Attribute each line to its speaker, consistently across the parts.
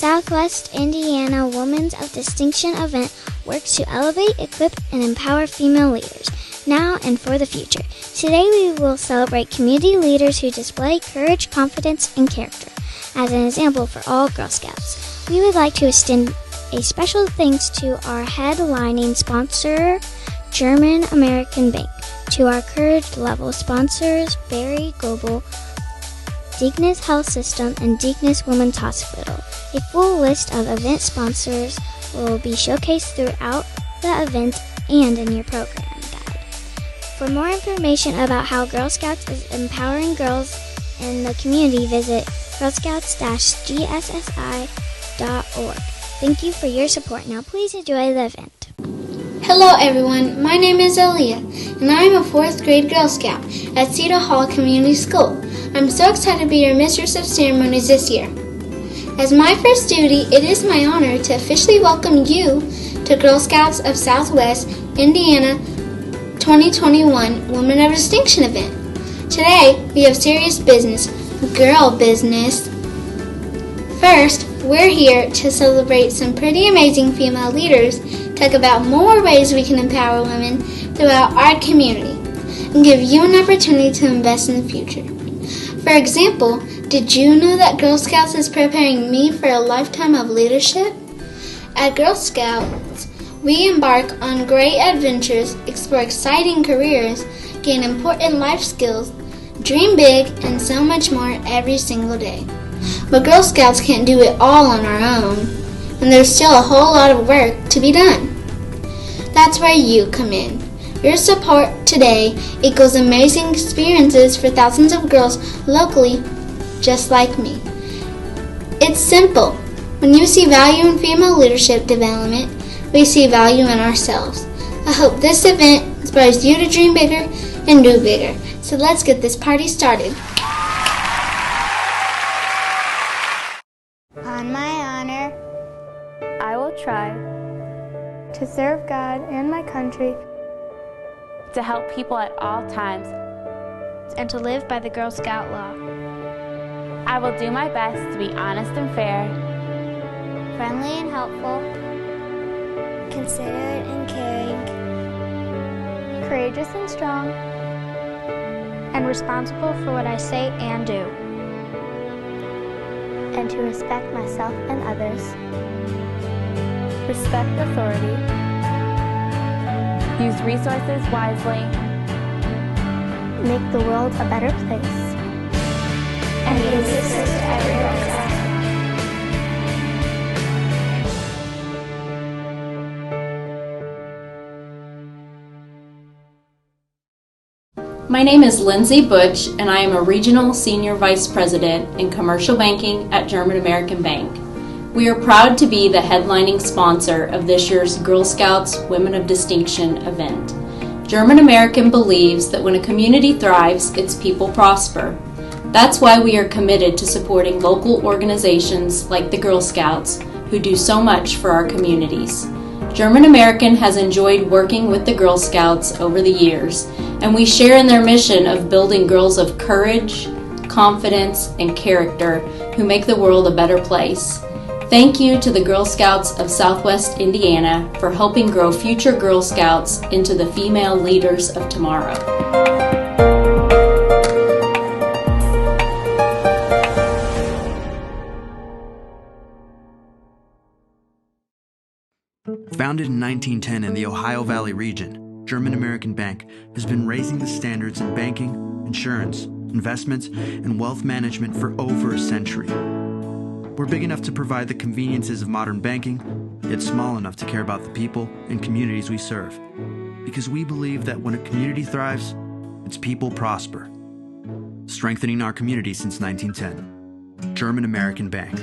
Speaker 1: Southwest Indiana Women of Distinction event works to elevate, equip, and empower female leaders, now and for the future. Today we will celebrate community leaders who display courage, confidence, and character. As an example for all Girl Scouts, we would like to extend a special thanks to our headlining sponsor, German American Bank, to our Courage Level sponsors, Berry Global, Dignis Health System, and Dignis Women's Hospital. A full list of event sponsors will be showcased throughout the event and in your program guide. For more information about how Girl Scouts is empowering girls in the community, visit girlscouts-gssi.org. Thank you for your support. Now please enjoy the event.
Speaker 2: Hello everyone, my name is Aaliyah, and I am a 4th grade Girl Scout at Cedar Hall Community School. I'm so excited to be your Mistress of Ceremonies this year. As my first duty, it is my honor to officially welcome you to Girl Scouts of Southwest Indiana 2021 Women of Distinction event. Today, we have serious business, girl business. First, we're here to celebrate some pretty amazing female leaders, talk about more ways we can empower women throughout our community, and give you an opportunity to invest in the future. For example, did you know that Girl Scouts is preparing me for a lifetime of leadership? At Girl Scouts, we embark on great adventures, explore exciting careers, gain important life skills, dream big, and so much more every single day. But Girl Scouts can't do it all on our own, and there's still a whole lot of work to be done. That's where you come in. Your support today equals amazing experiences for thousands of girls locally just like me. It's simple. When you see value in female leadership development, we see value in ourselves. I hope this event inspires you to dream bigger and do bigger. So let's get this party started.
Speaker 3: On my honor, I will try to serve God and my country,
Speaker 4: to help people at all times,
Speaker 3: and to live by the Girl Scout law.
Speaker 4: I will do my best to be honest and fair,
Speaker 3: Friendly and helpful,
Speaker 1: Considerate and caring,
Speaker 3: courageous and strong, and responsible for what I say and do, and to respect myself and others,
Speaker 4: respect authority, use resources wisely,
Speaker 3: make the world a better place,
Speaker 4: and be a sister to every Girl Scout.
Speaker 5: My name is Lindsay Butch, and I am a Regional Senior Vice President in Commercial Banking at German American Bank. We are proud to be the headlining sponsor of this year's Girl Scouts Women of Distinction event. German American believes that when a community thrives, its people prosper. That's why we are committed to supporting local organizations like the Girl Scouts, who do so much for our communities. German American has enjoyed working with the Girl Scouts over the years, and we share in their mission of building girls of courage, confidence, and character who make the world a better place. Thank you to the Girl Scouts of Southwest Indiana for helping grow future Girl Scouts into the female leaders of tomorrow.
Speaker 6: Founded in 1910 in the Ohio Valley region, German American Bank has been raising the standards in banking, insurance, investments, and wealth management for over a century. We're big enough to provide the conveniences of modern banking, yet small enough to care about the people and communities we serve. Because we believe that when a community thrives, its people prosper. Strengthening our community since 1910. German American Bank.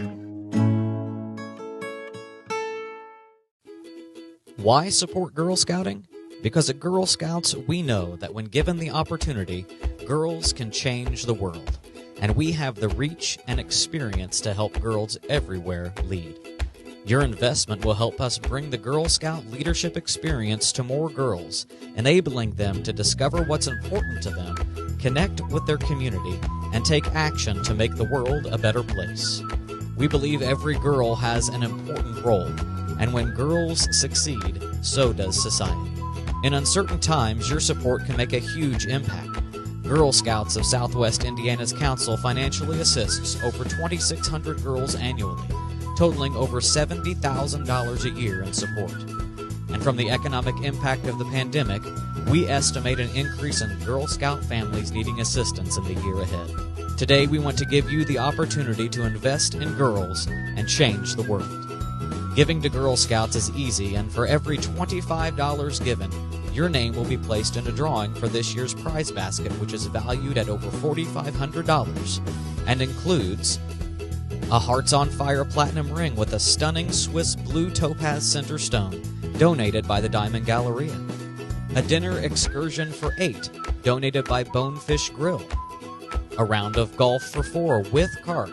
Speaker 7: Why support Girl Scouting? Because at Girl Scouts, we know that when given the opportunity, girls can change the world. And we have the reach and experience to help girls everywhere lead. Your investment will help us bring the Girl Scout leadership experience to more girls, enabling them to discover what's important to them, connect with their community, and take action to make the world a better place. We believe every girl has an important role, and when girls succeed, so does society. In uncertain times, your support can make a huge impact. Girl Scouts of Southwest Indiana's Council financially assists over 2,600 girls annually, totaling over $70,000 a year in support. And from the economic impact of the pandemic, we estimate an increase in Girl Scout families needing assistance in the year ahead. Today, we want to give you the opportunity to invest in girls and change the world. Giving to Girl Scouts is easy, and for every $25 given, your name will be placed in a drawing for this year's prize basket, which is valued at over $4,500 and includes a Hearts on Fire Platinum ring with a stunning Swiss blue topaz center stone, donated by the Diamond Galleria. A dinner excursion for 8, donated by Bonefish Grill. A round of golf for 4 with cart,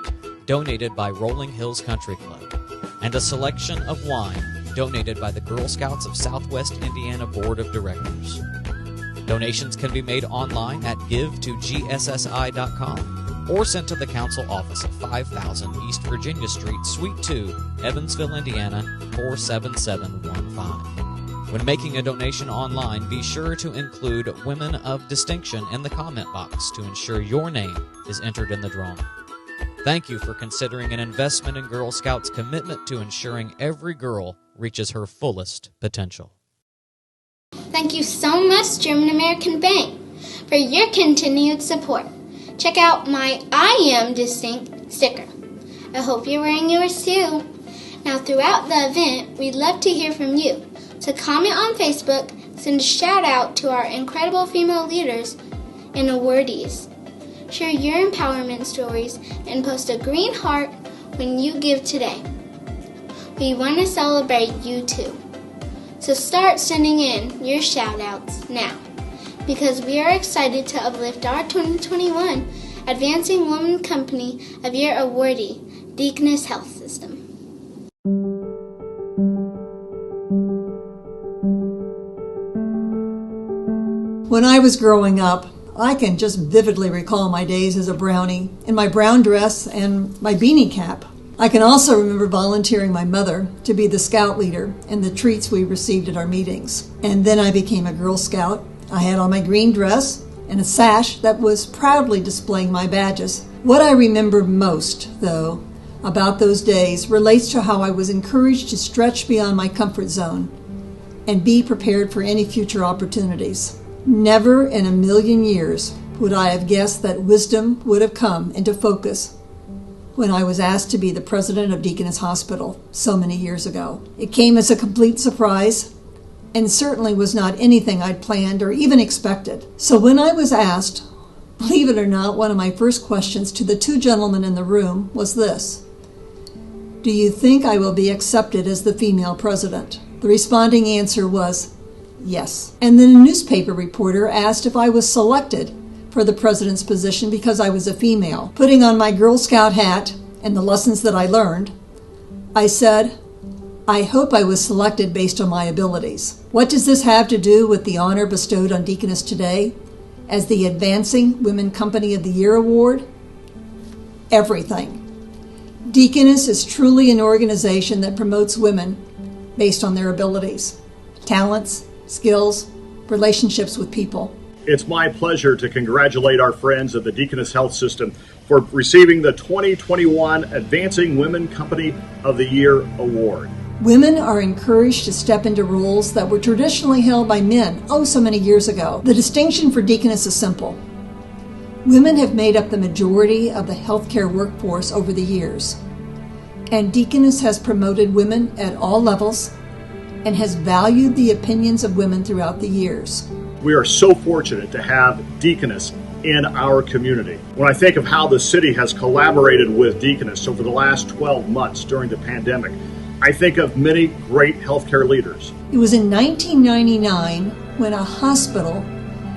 Speaker 7: donated by Rolling Hills Country Club. And a selection of wine, donated by the Girl Scouts of Southwest Indiana Board of Directors. Donations can be made online at give2gssi.com or sent to the Council office at 5000 East Virginia Street, Suite 2, Evansville, Indiana, 47715. When making a donation online, be sure to include Women of Distinction in the comment box to ensure your name is entered in the drawing. Thank you for considering an investment in Girl Scouts' commitment to ensuring every girl reaches her fullest potential.
Speaker 2: Thank you so much, German American Bank, for your continued support. Check out my I Am Distinct sticker. I hope you're wearing yours too. Now, throughout the event, we'd love to hear from you. So comment on Facebook, send a shout out to our incredible female leaders and awardees. Share your empowerment stories and post a green heart when you give today. We want to celebrate you too. So start sending in your shout outs now, because we are excited to uplift our 2021 Advancing Women Company of Year awardee, Deaconess Health System.
Speaker 8: When I was growing up, I can just vividly recall my days as a brownie in my brown dress and my beanie cap. I can also remember volunteering my mother to be the scout leader and the treats we received at our meetings. And then I became a Girl Scout. I had on my green dress and a sash that was proudly displaying my badges. What I remember most, though, about those days relates to how I was encouraged to stretch beyond my comfort zone and be prepared for any future opportunities. Never in a million years would I have guessed that wisdom would have come into focus when I was asked to be the president of Deaconess Hospital so many years ago. It came as a complete surprise and certainly was not anything I'd planned or even expected. So when I was asked, believe it or not, one of my first questions to the 2 gentlemen in the room was this: do you think I will be accepted as the female president? The responding answer was yes. And then a newspaper reporter asked if I was selected for the president's position because I was a female. Putting on my Girl Scout hat and the lessons that I learned, I said, I hope I was selected based on my abilities. What does this have to do with the honor bestowed on Deaconess today as the Advancing Women Company of the Year award? Everything. Deaconess is truly an organization that promotes women based on their abilities, talents, skills, relationships with people.
Speaker 9: It's my pleasure to congratulate our friends at the Deaconess Health System for receiving the 2021 Advancing Women Company of the Year Award.
Speaker 8: Women are encouraged to step into roles that were traditionally held by men so many years ago. The distinction for Deaconess is simple. Women have made up the majority of the healthcare workforce over the years, and Deaconess has promoted women at all levels and has valued the opinions of women throughout the years.
Speaker 9: We are so fortunate to have Deaconess in our community. When I think of how the city has collaborated with Deaconess over the last 12 months during the pandemic, I think of many great healthcare leaders.
Speaker 8: It was in 1999 when a hospital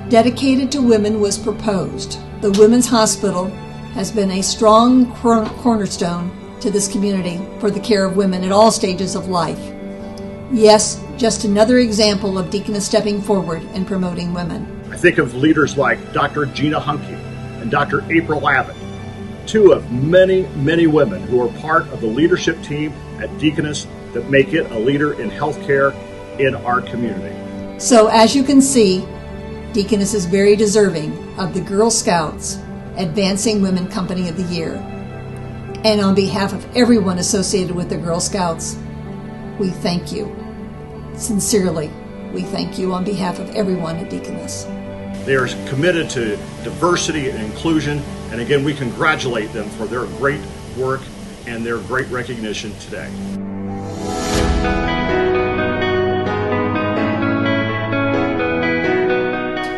Speaker 8: dedicated to women was proposed. The Women's Hospital has been a strong cornerstone to this community for the care of women at all stages of life. Yes, just another example of Deaconess stepping forward and promoting women.
Speaker 9: I think of leaders like Dr. Gina Hunke and Dr. April Abbott, two of many, many women who are part of the leadership team at Deaconess that make it a leader in healthcare in our community.
Speaker 8: So as you can see, Deaconess is very deserving of the Girl Scouts Advancing Women Company of the Year. And on behalf of everyone associated with the Girl Scouts, we thank you. Sincerely, we thank you on behalf of everyone at Deaconess.
Speaker 9: They are committed to diversity and inclusion, and again, we congratulate them for their great work and their great recognition today.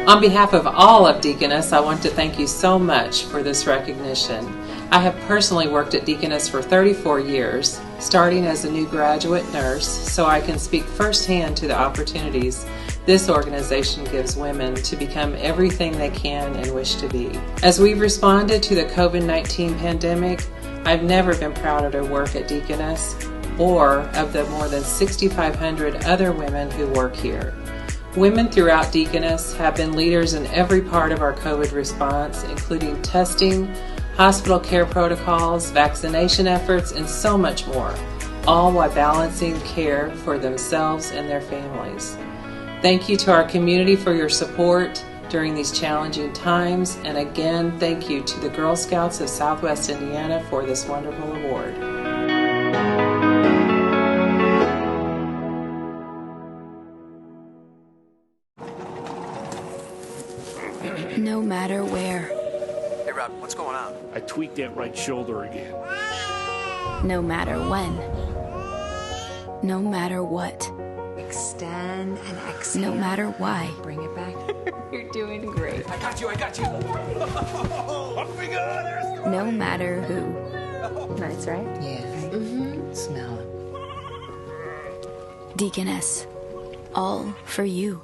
Speaker 10: On behalf of all of Deaconess, I want to thank you so much for this recognition. I have personally worked at Deaconess for 34 years, starting as a new graduate nurse, so I can speak firsthand to the opportunities this organization gives women to become everything they can and wish to be. As we've responded to the COVID-19 pandemic, I've never been prouder to work at Deaconess or of the more than 6,500 other women who work here. Women throughout Deaconess have been leaders in every part of our COVID response, including testing, hospital care protocols, vaccination efforts, and so much more, all while balancing care for themselves and their families. Thank you to our community for your support during these challenging times, and again, thank you to the Girl Scouts of Southwest Indiana for this wonderful award.
Speaker 11: No matter where.
Speaker 12: Hey, Rob, what's going on?
Speaker 13: I tweaked that right shoulder again.
Speaker 11: No matter when. No matter what.
Speaker 14: Extend and exhale.
Speaker 11: No matter why.
Speaker 14: Bring it back. You're doing great.
Speaker 12: I got you. Up we go.
Speaker 11: No matter who.
Speaker 14: Nice, right?
Speaker 11: Yeah.
Speaker 14: Mm-hmm. Smell it.
Speaker 11: Deaconess. All for you.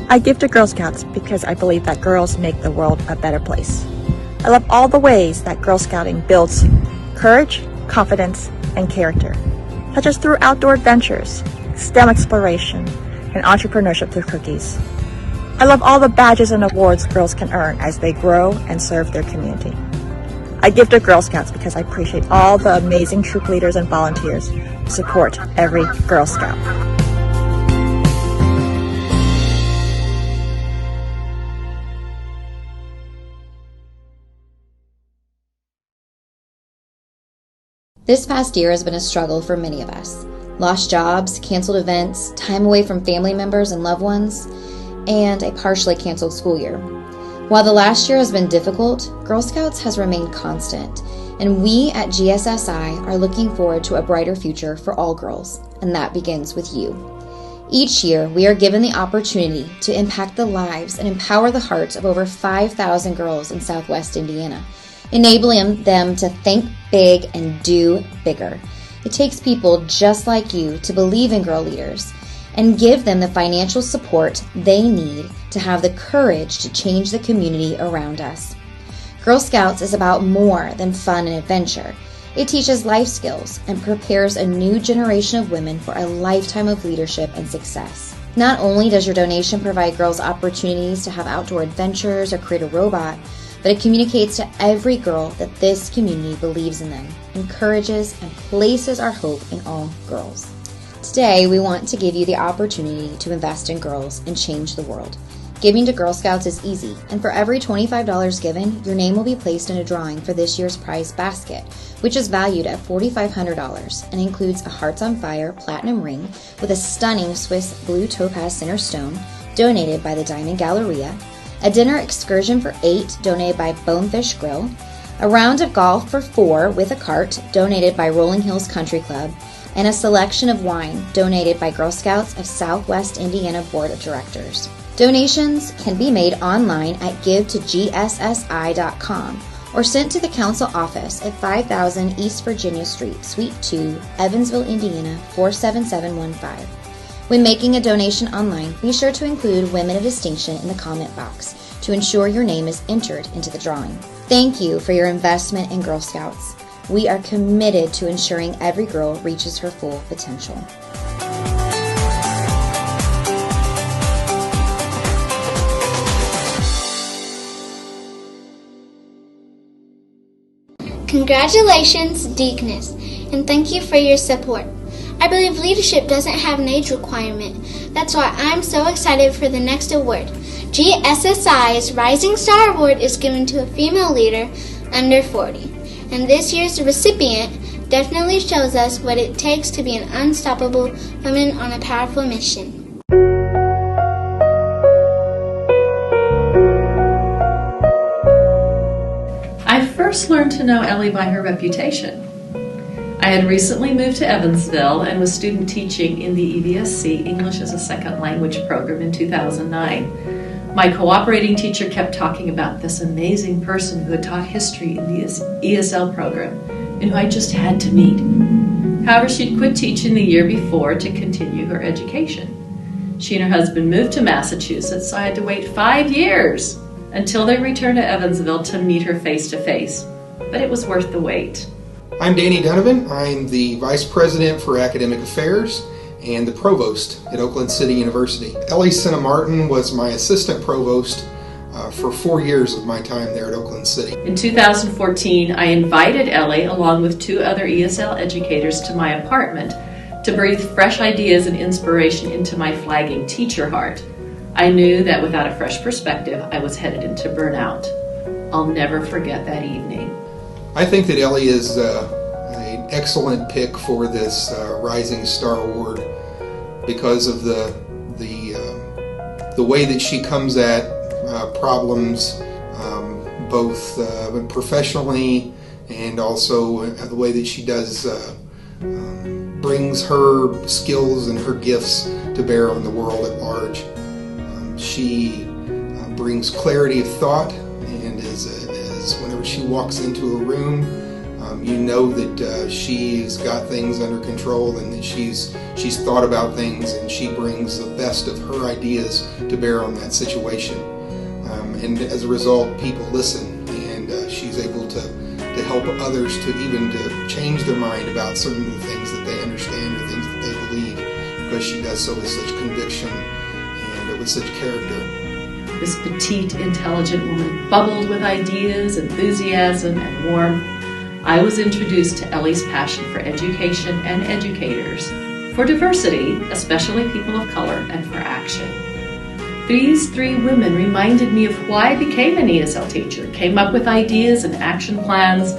Speaker 15: I give to Girl Scouts because I believe that girls make the world a better place. I love all the ways that Girl Scouting builds courage, confidence, and character, such as through outdoor adventures, STEM exploration, and entrepreneurship through cookies. I love all the badges and awards girls can earn as they grow and serve their community. I give to Girl Scouts because I appreciate all the amazing troop leaders and volunteers who support every Girl Scout.
Speaker 16: This past year has been a struggle for many of us. Lost jobs, canceled events, time away from family members and loved ones, and a partially canceled school year. While the last year has been difficult, Girl Scouts has remained constant, and we at GSSI are looking forward to a brighter future for all girls, and that begins with you. Each year, we are given the opportunity to impact the lives and empower the hearts of over 5,000 girls in Southwest Indiana, enabling them to think big and do bigger. It takes people just like you to believe in girl leaders and give them the financial support they need to have the courage to change the community around us. Girl Scouts is about more than fun and adventure. It teaches life skills and prepares a new generation of women for a lifetime of leadership and success. Not only does your donation provide girls opportunities to have outdoor adventures or create a robot, but it communicates to every girl that this community believes in them, encourages, and places our hope in all girls. Today, we want to give you the opportunity to invest in girls and change the world. Giving to Girl Scouts is easy, and for every $25 given, your name will be placed in a drawing for this year's prize basket, which is valued at $4,500 and includes a Hearts on Fire platinum ring with a stunning Swiss blue topaz center stone donated by the Diamond Galleria, a dinner excursion for 8 donated by Bonefish Grill, a round of golf for 4 with a cart donated by Rolling Hills Country Club, and a selection of wine donated by Girl Scouts of Southwest Indiana Board of Directors. Donations can be made online at givetogssi.com or sent to the Council Office at 5000 East Virginia Street, Suite 2, Evansville, Indiana 47715. When making a donation online, be sure to include Women of Distinction in the comment box to ensure your name is entered into the drawing. Thank you for your investment in Girl Scouts. We are committed to ensuring every girl reaches her full potential.
Speaker 2: Congratulations, Deaconess, and thank you for your support. I believe leadership doesn't have an age requirement. That's why I'm so excited for the next award. GSSI's Rising Star Award is given to a female leader under 40. And this year's recipient definitely shows us what it takes to be an unstoppable woman on a powerful mission.
Speaker 17: I first learned to know Ellie by her reputation. I had recently moved to Evansville and was student teaching in the EVSC English as a Second Language program in 2009. My cooperating teacher kept talking about this amazing person who had taught history in the ESL program and who I just had to meet. However, she'd quit teaching the year before to continue her education. She and her husband moved to Massachusetts, so I had to wait 5 years until they returned to Evansville to meet her face to face. But it was worth the wait.
Speaker 18: I'm Danny Donovan. I'm the Vice President for Academic Affairs and the Provost at Oakland City University. Ellie Sena Martin was my Assistant Provost for 4 years of my time there at Oakland City.
Speaker 17: In 2014, I invited Ellie along with 2 other ESL educators to my apartment to breathe fresh ideas and inspiration into my flagging teacher heart. I knew that without a fresh perspective, I was headed into burnout. I'll never forget that evening.
Speaker 18: I think that Ellie is an excellent pick for this Rising Star Award because of the way that she comes at problems, both professionally and also the way that she does brings her skills and her gifts to bear on the world at large. She brings clarity of thought, and as whenever she walks into a room, you know that she's got things under control and that she's thought about things, and she brings the best of her ideas to bear on that situation. And as a result, people listen, and she's able to help others to change their mind about certain of the things that they understand or things that they believe, because she does so with such conviction and with such character.
Speaker 17: This petite, intelligent woman bubbled with ideas, enthusiasm, and warmth. I was introduced to Ellie's passion for education and educators, for diversity, especially people of color, and for action. These 3 women reminded me of why I became an ESL teacher, came up with ideas and action plans,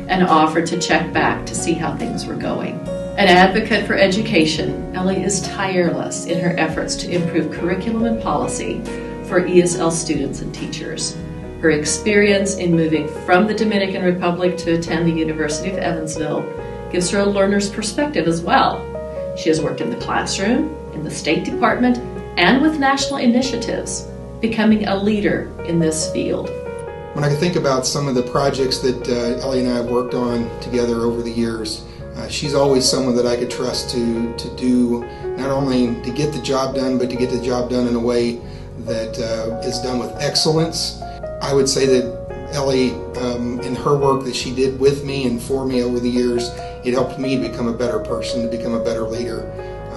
Speaker 17: and offered to check back to see how things were going. An advocate for education, Ellie is tireless in her efforts to improve curriculum and policy for ESL students and teachers. Her experience in moving from the Dominican Republic to attend the University of Evansville gives her a learner's perspective as well. She has worked in the classroom, in the State Department, and with national initiatives, becoming a leader in this field.
Speaker 18: When I think about some of the projects that Ellie and I have worked on together over the years, she's always someone that I could trust to do, not only to get the job done, but to get the job done in a way that is done with excellence. I would say that Ellie, in her work that she did with me and for me over the years, it helped me to become a better person, to become a better leader,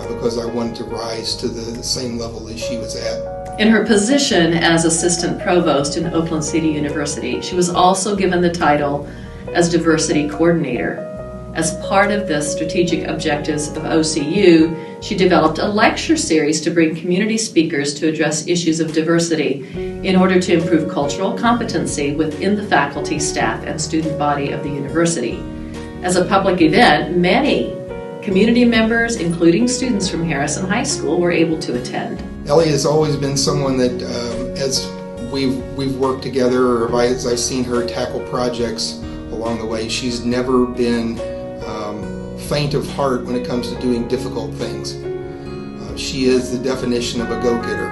Speaker 18: because I wanted to rise to the same level that she was at.
Speaker 17: In her position as Assistant Provost in Oakland City University, she was also given the title as Diversity Coordinator. As part of the strategic objectives of OCU, she developed a lecture series to bring community speakers to address issues of diversity in order to improve cultural competency within the faculty, staff, and student body of the university. As a public event, many community members, including students from Harrison High School, were able to attend.
Speaker 18: Ellie has always been someone that, as we've worked together, or as I've seen her tackle projects along the way, she's never been faint of heart when it comes to doing difficult things. She is the definition of a go-getter.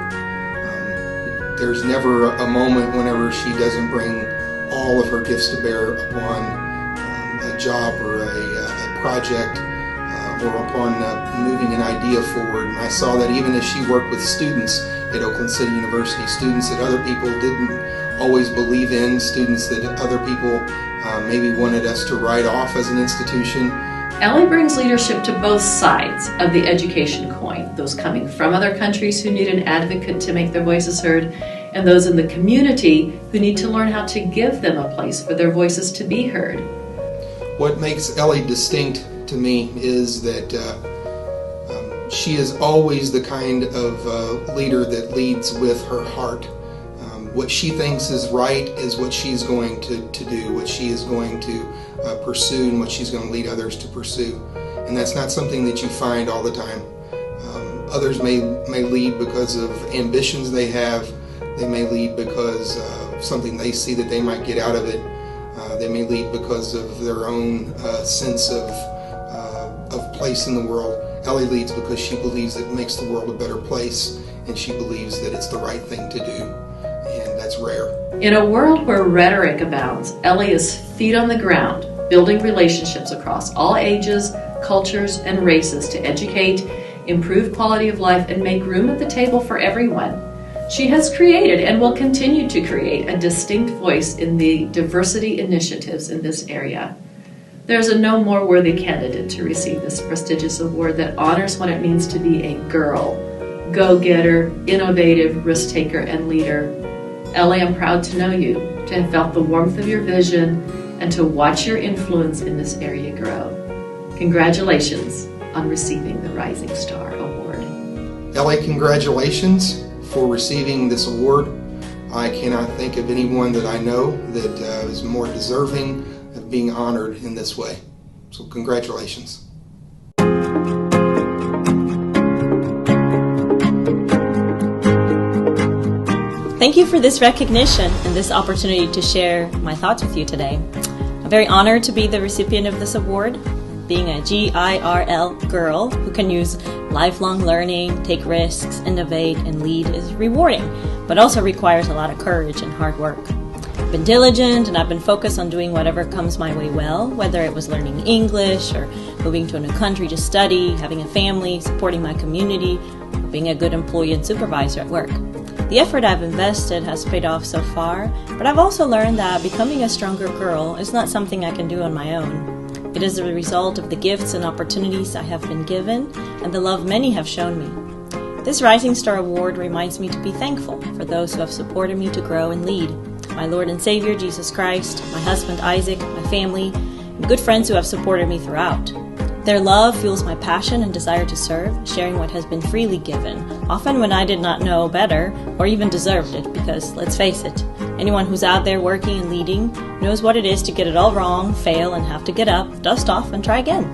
Speaker 18: There's never a moment whenever she doesn't bring all of her gifts to bear upon a job or a project or upon moving an idea forward. And I saw that even as she worked with students at Oakland City University, students that other people didn't always believe in, students that other people maybe wanted us to write off as an institution.
Speaker 17: Ellie brings leadership to both sides of the education coin, those coming from other countries who need an advocate to make their voices heard, and those in the community who need to learn how to give them a place for their voices to be heard.
Speaker 18: What makes Ellie distinct to me is that she is always the kind of leader that leads with her heart. What she thinks is right is what she's going to do, what she is going to pursue, and what she's going to lead others to pursue. And that's not something that you find all the time. Others may lead because of ambitions they have. They may lead because of something they see that they might get out of it. They may lead because of their own sense of place in the world. Ellie leads because she believes it makes the world a better place, and she believes that it's the right thing to do, and that's rare.
Speaker 17: In a world where rhetoric abounds, Ellie is feet on the ground, building relationships across all ages, cultures, and races to educate, improve quality of life, and make room at the table for everyone. She has created and will continue to create a distinct voice in the diversity initiatives in this area. There's a no more worthy candidate to receive this prestigious award that honors what it means to be a girl, go-getter, innovative, risk-taker, and leader. Ellie, I'm proud to know you, to have felt the warmth of your vision, and to watch your influence in this area grow. Congratulations on receiving the Rising Star Award.
Speaker 18: Ellie, congratulations for receiving this award. I cannot think of anyone that I know that is more deserving of being honored in this way. So congratulations.
Speaker 19: Thank you for this recognition and this opportunity to share my thoughts with you today. I'm very honored to be the recipient of this award. Being a GIRL girl who can use lifelong learning, take risks, innovate, and lead is rewarding, but also requires a lot of courage and hard work. I've been diligent and I've been focused on doing whatever comes my way well, whether it was learning English or moving to a new country to study, having a family, supporting my community, or being a good employee and supervisor at work. The effort I've invested has paid off so far, but I've also learned that becoming a stronger girl is not something I can do on my own. It is the result of the gifts and opportunities I have been given and the love many have shown me. This Rising Star Award reminds me to be thankful for those who have supported me to grow and lead. My Lord and Savior, Jesus Christ, my husband Isaac, my family, and good friends who have supported me throughout. Their love fuels my passion and desire to serve, sharing what has been freely given, often when I did not know better or even deserved it, because, let's face it, anyone who's out there working and leading knows what it is to get it all wrong, fail, and have to get up, dust off, and try again.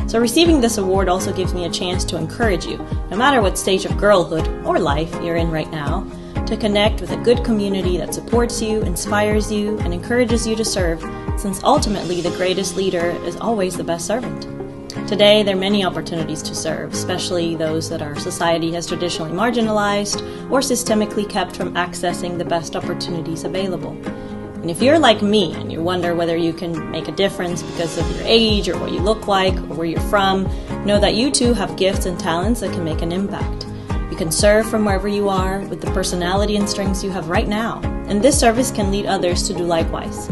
Speaker 19: So receiving this award also gives me a chance to encourage you, no matter what stage of girlhood or life you're in right now, to connect with a good community that supports you, inspires you, and encourages you to serve, since ultimately the greatest leader is always the best servant. Today, there are many opportunities to serve, especially those that our society has traditionally marginalized or systemically kept from accessing the best opportunities available. And if you're like me and you wonder whether you can make a difference because of your age or what you look like or where you're from, know that you too have gifts and talents that can make an impact. You can serve from wherever you are with the personality and strengths you have right now, and this service can lead others to do likewise.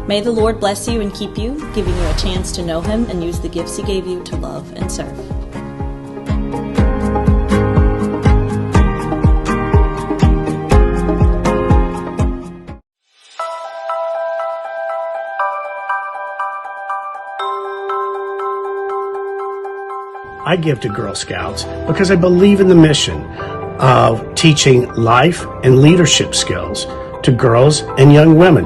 Speaker 19: May the Lord bless you and keep you, giving you a chance to know Him and use the gifts He gave you to love and serve.
Speaker 20: I give to Girl Scouts because I believe in the mission of teaching life and leadership skills to girls and young women.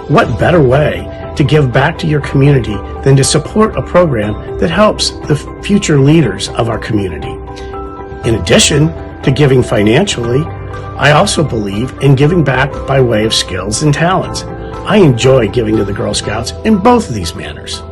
Speaker 20: What better way to give back to your community than to support a program that helps the future leaders of our community? In addition to giving financially, I also believe in giving back by way of skills and talents. I enjoy giving to the Girl Scouts in both of these manners.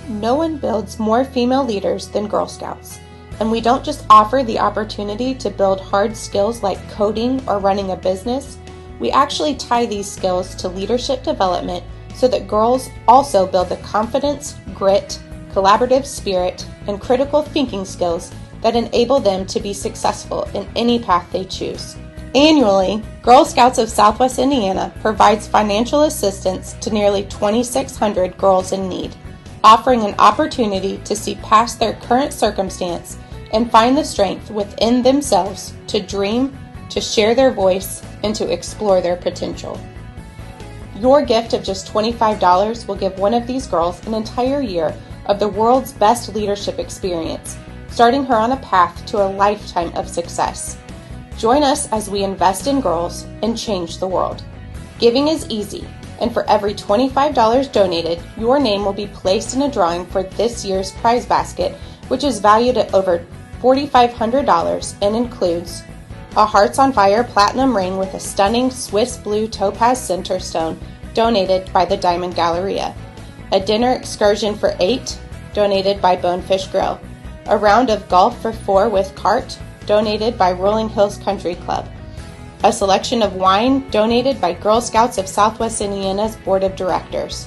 Speaker 15: No one builds more female leaders than Girl Scouts, and we don't just offer the opportunity to build hard skills like coding or running a business. We actually tie these skills to leadership development so that girls also build the confidence, grit, collaborative spirit, and critical thinking skills that enable them to be successful in any path they choose. Annually, Girl Scouts of Southwest Indiana provides financial assistance to nearly 2,600 girls in need, offering an opportunity to see past their current circumstance
Speaker 21: and find the strength within themselves to dream, to share their voice, and to explore their potential. Your gift of just $25 will give one of these girls an entire year of the world's best leadership experience, starting her on a path to a lifetime of success. Join us as we invest in girls and change the world. Giving is easy, and for every $25 donated, your name will be placed in a drawing for this year's prize basket, which is valued at over $4,500 and includes a Hearts on Fire Platinum ring with a stunning Swiss blue topaz center stone donated by the Diamond Galleria, a dinner excursion for 8 donated by Bonefish Grill, a round of golf for 4 with cart donated by Rolling Hills Country Club, a selection of wine donated by Girl Scouts of Southwest Indiana's Board of Directors.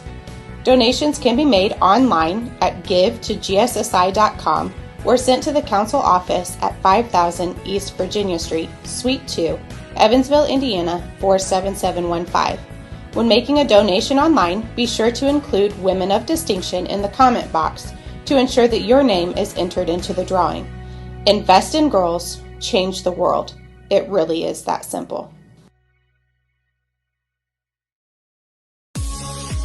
Speaker 21: Donations can be made online at give2gssi.com or sent to the Council office at 5000 East Virginia Street, Suite 2, Evansville, Indiana 47715. When making a donation online, be sure to include Women of Distinction in the comment box to ensure that your name is entered into the drawing. Invest in girls, change the world. It really is that simple.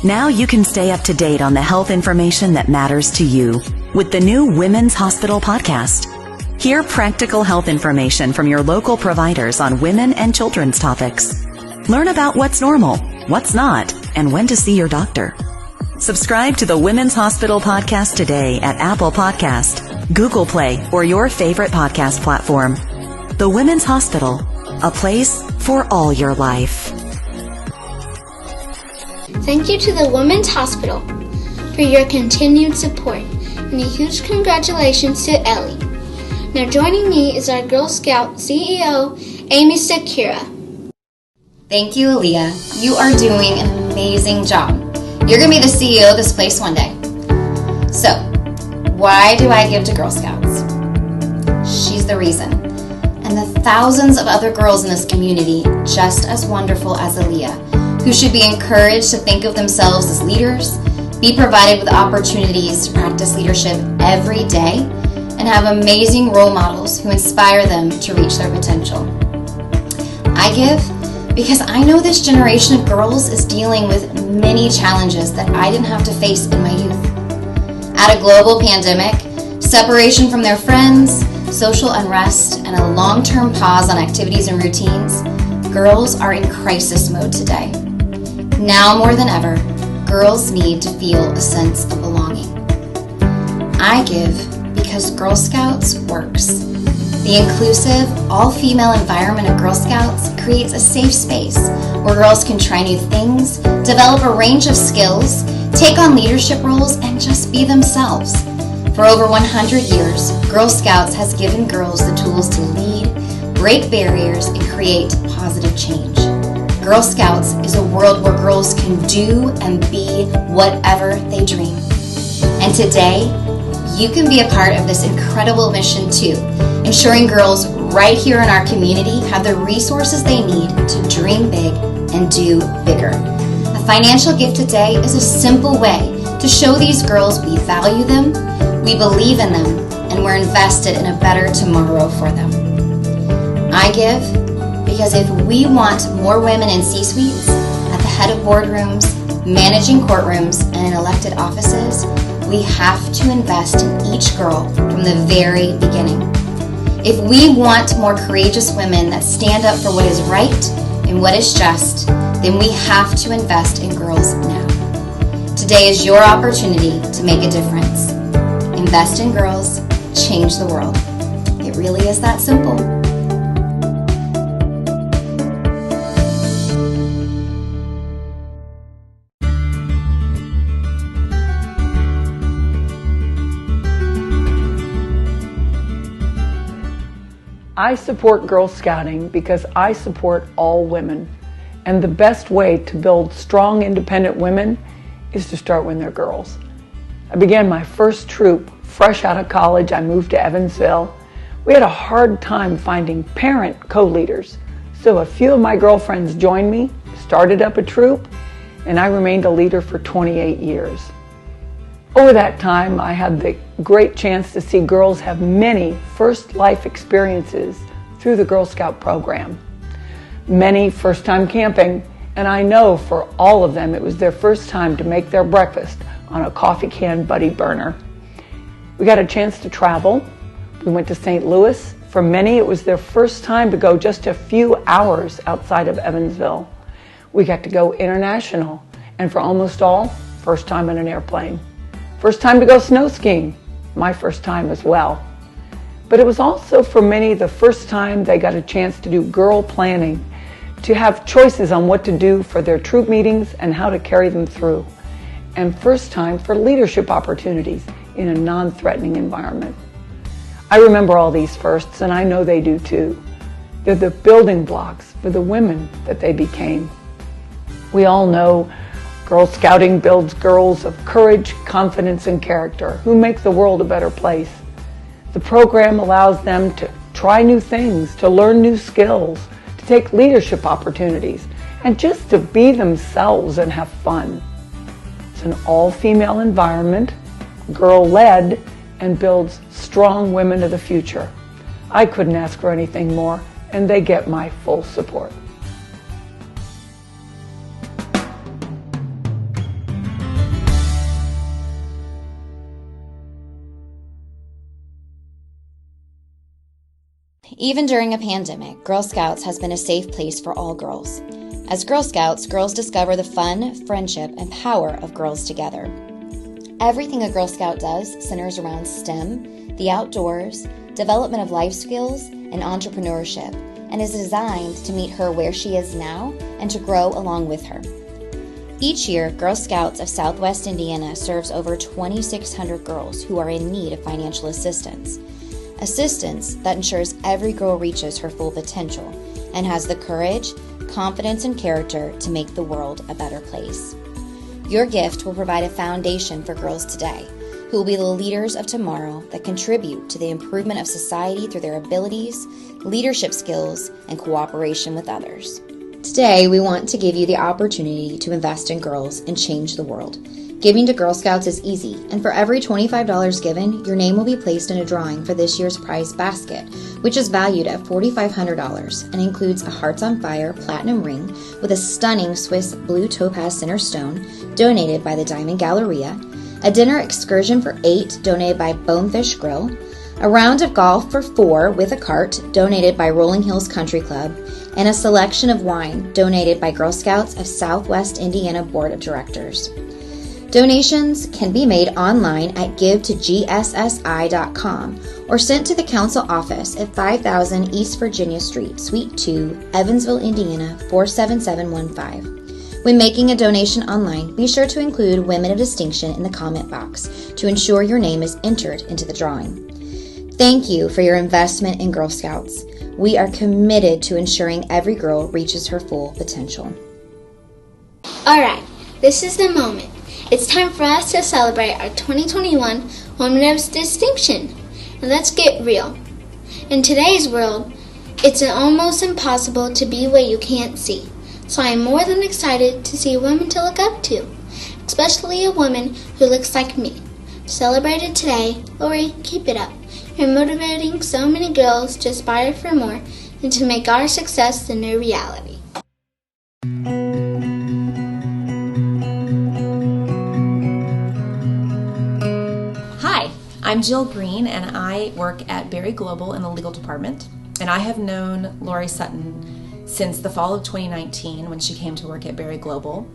Speaker 22: Now you can stay up to date on the health information that matters to you with the new Women's Hospital podcast. Hear practical health information from your local providers on women and children's topics. Learn about what's normal, what's not, and when to see your doctor. Subscribe to the Women's Hospital podcast today at Apple Podcast, Google Play, or your favorite podcast platform. The Women's Hospital, a place for all your life.
Speaker 2: Thank you to the Women's Hospital for your continued support, and a huge congratulations to Ellie. Now joining me is our Girl Scout CEO, Amy Sakura.
Speaker 16: Thank you, Aaliyah. You are doing an amazing job. You're going to be the CEO of this place one day. So, why do I give to Girl Scouts? She's the reason. And the thousands of other girls in this community, just as wonderful as Aaliyah, who should be encouraged to think of themselves as leaders, be provided with opportunities to practice leadership every day, and have amazing role models who inspire them to reach their potential. I give because I know this generation of girls is dealing with many challenges that I didn't have to face in my youth. At a global pandemic, separation from their friends, social unrest, and a long-term pause on activities and routines, girls are in crisis mode today. Now more than ever, girls need to feel a sense of belonging. I give because Girl Scouts works. The inclusive, all-female environment of Girl Scouts creates a safe space where girls can try new things, develop a range of skills, take on leadership roles, and just be themselves. For over 100 years, Girl Scouts has given girls the tools to lead, break barriers, and create positive change. Girl Scouts is a world where girls can do and be whatever they dream. And today, you can be a part of this incredible mission too, ensuring girls right here in our community have the resources they need to dream big and do bigger. A financial gift today is a simple way to show these girls we value them, we believe in them, and we're invested in a better tomorrow for them. I give because if we want more women in C-suites, at the head of boardrooms, managing courtrooms, and in elected offices, we have to invest in each girl from the very beginning. If we want more courageous women that stand up for what is right and what is just, then we have to invest in girls now. Today is your opportunity to make a difference. Invest in girls, change the world. It really is that simple.
Speaker 23: I support Girl Scouting because I support all women. And the best way to build strong, independent women is to start when they're girls. I began my first troop fresh out of college. I moved to Evansville. We had a hard time finding parent co-leaders. So a few of my girlfriends joined me, started up a troop, and I remained a leader for 28 years. Over that time, I had the great chance to see girls have many first life experiences through the Girl Scout program. Many first time camping, and I know for all of them it was their first time to make their breakfast on a coffee can buddy burner. We got a chance to travel. We went to St. Louis. For many, it was their first time to go just a few hours outside of Evansville. We got to go international, and for almost all, first time in an airplane. First time to go snow skiing, my first time as well. But it was also for many the first time they got a chance to do girl planning, to have choices on what to do for their troop meetings and how to carry them through. And first time for leadership opportunities in a non-threatening environment. I remember all these firsts, and I know they do too. They're the building blocks for the women that they became. We all know Girl Scouting builds girls of courage, confidence, and character who make the world a better place. The program allows them to try new things, to learn new skills, to take leadership opportunities, and just to be themselves and have fun. It's an all-female environment, girl-led, and builds strong women of the future. I couldn't ask for anything more, and they get my full support.
Speaker 16: Even during a pandemic, Girl Scouts has been a safe place for all girls. As Girl Scouts, girls discover the fun, friendship, and power of girls together. Everything a Girl Scout does centers around STEM, the outdoors, development of life skills, and entrepreneurship, and is designed to meet her where she is now and to grow along with her. Each year, Girl Scouts of Southwest Indiana serves over 2,600 girls who are in need of financial assistance. Assistance that ensures every girl reaches her full potential and has the courage, confidence, and character to make the world a better place. Your gift will provide a foundation for girls today who will be the leaders of tomorrow that contribute to the improvement of society through their abilities, leadership skills, and cooperation with others. Today, we want to give you the opportunity to invest in girls and change the world. Giving to Girl Scouts is easy, and for every $25 given, your name will be placed in a drawing for this year's prize basket, which is valued at $4,500 and includes a Hearts on Fire platinum ring with a stunning Swiss blue topaz center stone donated by the Diamond Galleria, a dinner excursion for 8 donated by Bonefish Grill, a round of golf for 4 with a cart donated by Rolling Hills Country Club, and a selection of wine donated by Girl Scouts of Southwest Indiana Board of Directors. Donations can be made online at givetogssi.com or sent to the Council Office at 5000 East Virginia Street, Suite 2, Evansville, Indiana 47715. When making a donation online, be sure to include Women of Distinction in the comment box to ensure your name is entered into the drawing. Thank you for your investment in Girl Scouts. We are committed to ensuring every girl reaches her full potential.
Speaker 2: Alright, this is the moment. It's time for us to celebrate our 2021 Women of Distinction. And let's get real. In today's world, it's almost impossible to be what you can't see. So I am more than excited to see women to look up to, especially a woman who looks like me. Celebrated today, Lori, keep it up. You're motivating so many girls to aspire for more and to make our success the new reality.
Speaker 1: I'm Jill Green, and I work at Berry Global in the legal department. And I have known Lori Sutton since the fall of 2019 when she came to work at Berry Global.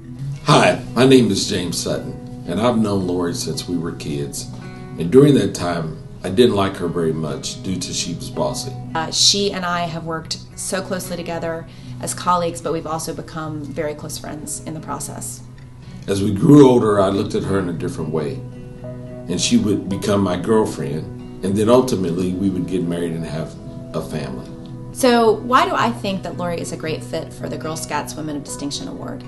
Speaker 3: Hi, my name is James Sutton, and I've known Lori since we were kids. And during that time, I didn't like her very much due to she was bossy.
Speaker 1: She and I have worked so closely together as colleagues, but we've also become very close friends in the process.
Speaker 3: As we grew older, I looked at her in a different way. And she would become my girlfriend, and then ultimately we would get married and have a family.
Speaker 1: So why do I think that Lori is a great fit for the Girl Scouts Women of Distinction Award?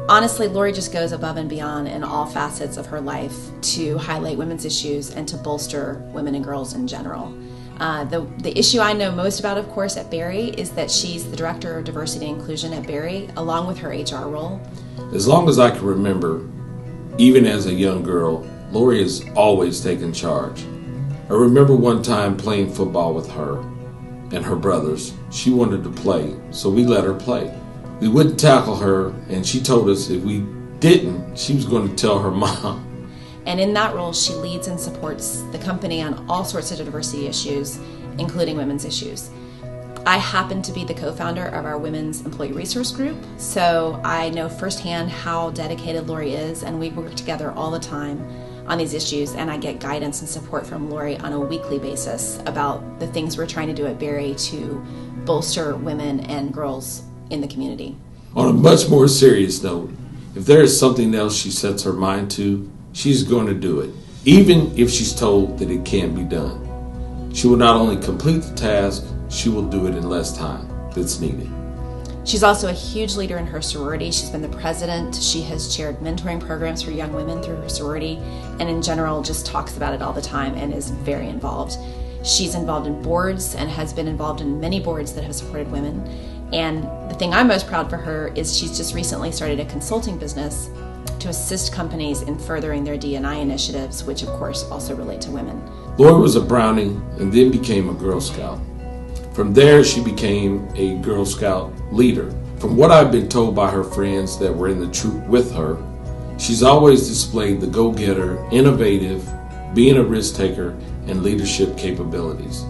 Speaker 1: Honestly, Lori just goes above and beyond in all facets of her life to highlight women's issues and to bolster women and girls in general. The issue I know most about, of course, at Berry is that she's the Director of Diversity and Inclusion at Berry, along with her HR role.
Speaker 3: As long as I can remember, Even as a young girl, Lori has always taken charge. I remember one time playing football with her and her brothers. She wanted to play, so we let her play. We wouldn't tackle her, and she told us if we didn't, she was going to tell her mom.
Speaker 1: And in that role, she leads and supports the company on all sorts of diversity issues, including women's issues. I happen to be the co-founder of our Women's Employee Resource Group, so I know firsthand how dedicated Lori is, and we work together all the time on these issues, and I get guidance and support from Lori on a weekly basis about the things we're trying to do at Berry to bolster women and girls in the community.
Speaker 3: On a much more serious note, if there is something else she sets her mind to, she's going to do it, even if she's told that it can't be done. She will not only complete the task, she will do it in less time that's needed.
Speaker 1: She's also a huge leader in her sorority. She's been the president. She has chaired mentoring programs for young women through her sorority, and in general just talks about it all the time and is very involved. She's involved in boards and has been involved in many boards that have supported women. And the thing I'm most proud for her is she's just recently started a consulting business to assist companies in furthering their D&I initiatives, which of course also relate to women.
Speaker 3: Lori was a Brownie and then became a Girl Scout. From there, she became a Girl Scout leader. From what I've been told by her friends that were in the troop with her, she's always displayed the go-getter, innovative, being a risk taker, and leadership capabilities.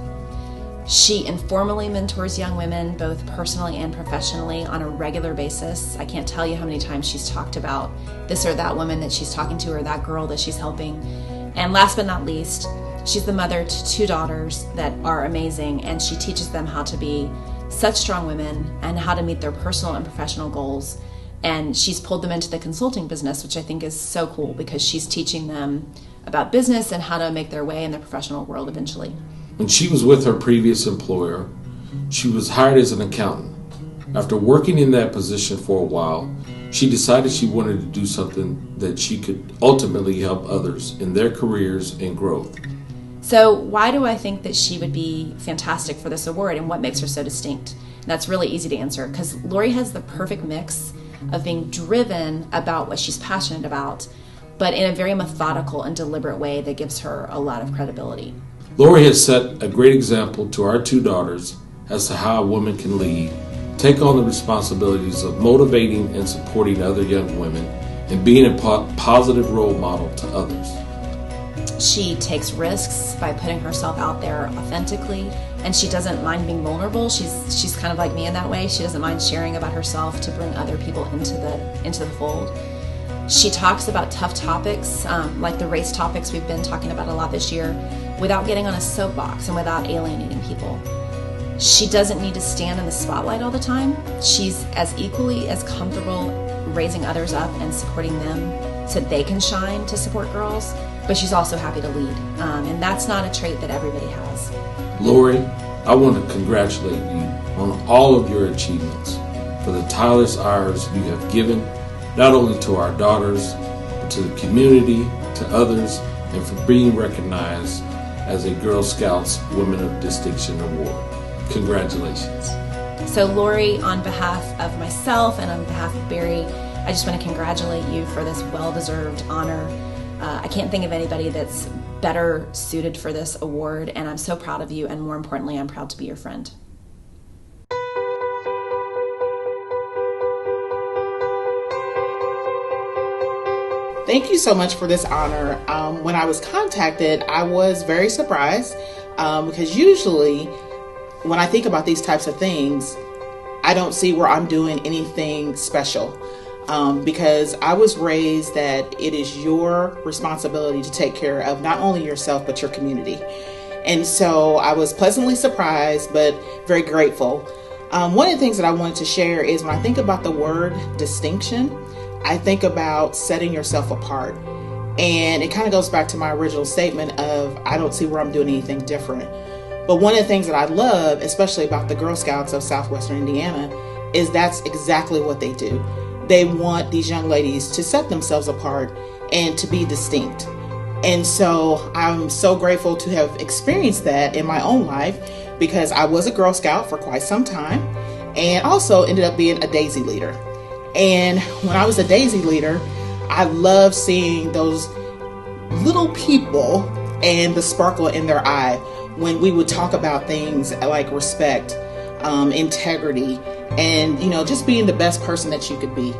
Speaker 1: She informally mentors young women, both personally and professionally, on a regular basis. I can't tell you how many times she's talked about this or that woman that she's talking to or that girl that she's helping. And last but not least, she's the mother to 2 daughters that are amazing, and she teaches them how to be such strong women and how to meet their personal and professional goals. And she's pulled them into the consulting business, which I think is so cool because she's teaching them about business and how to make their way in the professional world eventually.
Speaker 3: When she was with her previous employer, she was hired as an accountant. After working in that position for a while, she decided she wanted to do something that she could ultimately help others in their careers and growth.
Speaker 1: So why do I think that she would be fantastic for this award, and what makes her so distinct? And that's really easy to answer because Lori has the perfect mix of being driven about what she's passionate about, but in a very methodical and deliberate way that gives her a lot of credibility.
Speaker 3: Lori has set a great example to our 2 daughters as to how a woman can lead, take on the responsibilities of motivating and supporting other young women, and being a positive role model to others.
Speaker 1: She takes risks by putting herself out there authentically, and she doesn't mind being vulnerable. She's kind of like me in that way. She doesn't mind sharing about herself to bring other people into the fold. She talks about tough topics, like the race topics we've been talking about a lot this year, without getting on a soapbox and without alienating people. She doesn't need to stand in the spotlight all the time. She's as equally as comfortable raising others up and supporting them so they can shine to support girls, but she's also happy to lead. And that's not a trait that everybody has.
Speaker 3: Lori, I want to congratulate you on all of your achievements, for the tireless hours you have given, not only to our daughters, but to the community, to others, and for being recognized as a Girl Scouts Women of Distinction Award. Congratulations.
Speaker 1: So Lori, on behalf of myself and on behalf of Berry, I just want to congratulate you for this well-deserved honor. I can't think of anybody that's better suited for this award, and I'm so proud of you, and more importantly, I'm proud to be your friend.
Speaker 4: Thank you so much for this honor. When I was contacted, I was very surprised because usually when I think about these types of things, I don't see where I'm doing anything special because I was raised that it is your responsibility to take care of not only yourself, but your community. And so I was pleasantly surprised, but very grateful. One of the things that I wanted to share is when I think about the word distinction, I think about setting yourself apart. And it kind of goes back to my original statement of I don't see where I'm doing anything different. But one of the things that I love, especially about the Girl Scouts of Southwestern Indiana, is that's exactly what they do. They want these young ladies to set themselves apart and to be distinct. And so I'm so grateful to have experienced that in my own life because I was a Girl Scout for quite some time and also ended up being a Daisy leader. And when I was a Daisy leader, I love seeing those little people and the sparkle in their eye when we would talk about things like respect, integrity, and just being the best person that you could be.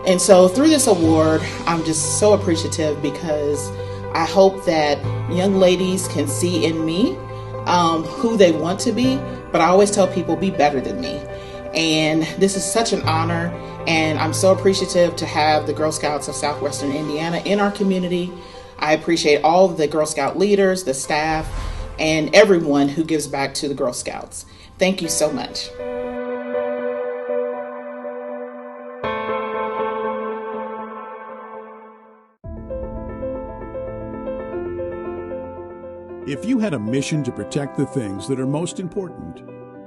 Speaker 4: And so through this award, I'm just so appreciative because I hope that young ladies can see in me who they want to be, but I always tell people, be better than me. And this is such an honor, and I'm so appreciative to have the Girl Scouts of Southwestern Indiana in our community. I appreciate all of the Girl Scout leaders, the staff, and everyone who gives back to the Girl Scouts. Thank you so much.
Speaker 5: If you had a mission to protect the things that are most important,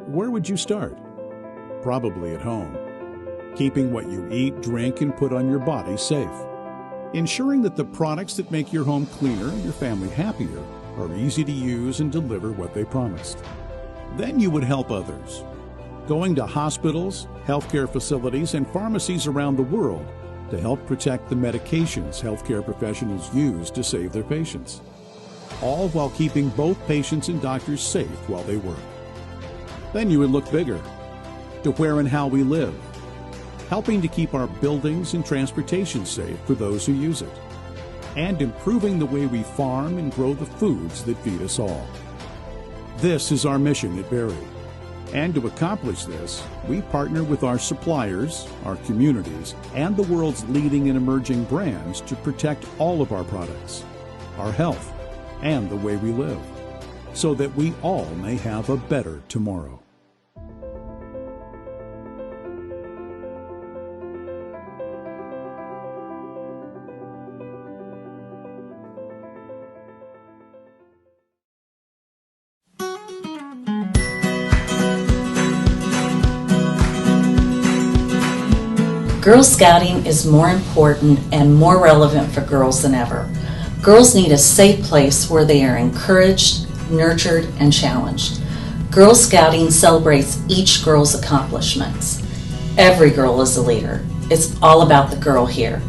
Speaker 5: where would you start? Probably at home. Keeping what you eat, drink, and put on your body safe. Ensuring that the products that make your home cleaner and your family happier are easy to use and deliver what they promised. Then you would help others. Going to hospitals, healthcare facilities, and pharmacies around the world to help protect the medications healthcare professionals use to save their patients. All while keeping both patients and doctors safe while they work. Then you would look bigger, to where and how we live, helping to keep our buildings and transportation safe for those who use it, and improving the way we farm and grow the foods that feed us all. This is our mission at Berry. And to accomplish this, we partner with our suppliers, our communities, and the world's leading and emerging brands to protect all of our products, our health, and the way we live, so that we all may have a better tomorrow.
Speaker 6: Girl Scouting is more important and more relevant for girls than ever. Girls need a safe place where they are encouraged, nurtured, and challenged. Girl Scouting celebrates each girl's accomplishments. Every girl is a leader. It's all about the girl here.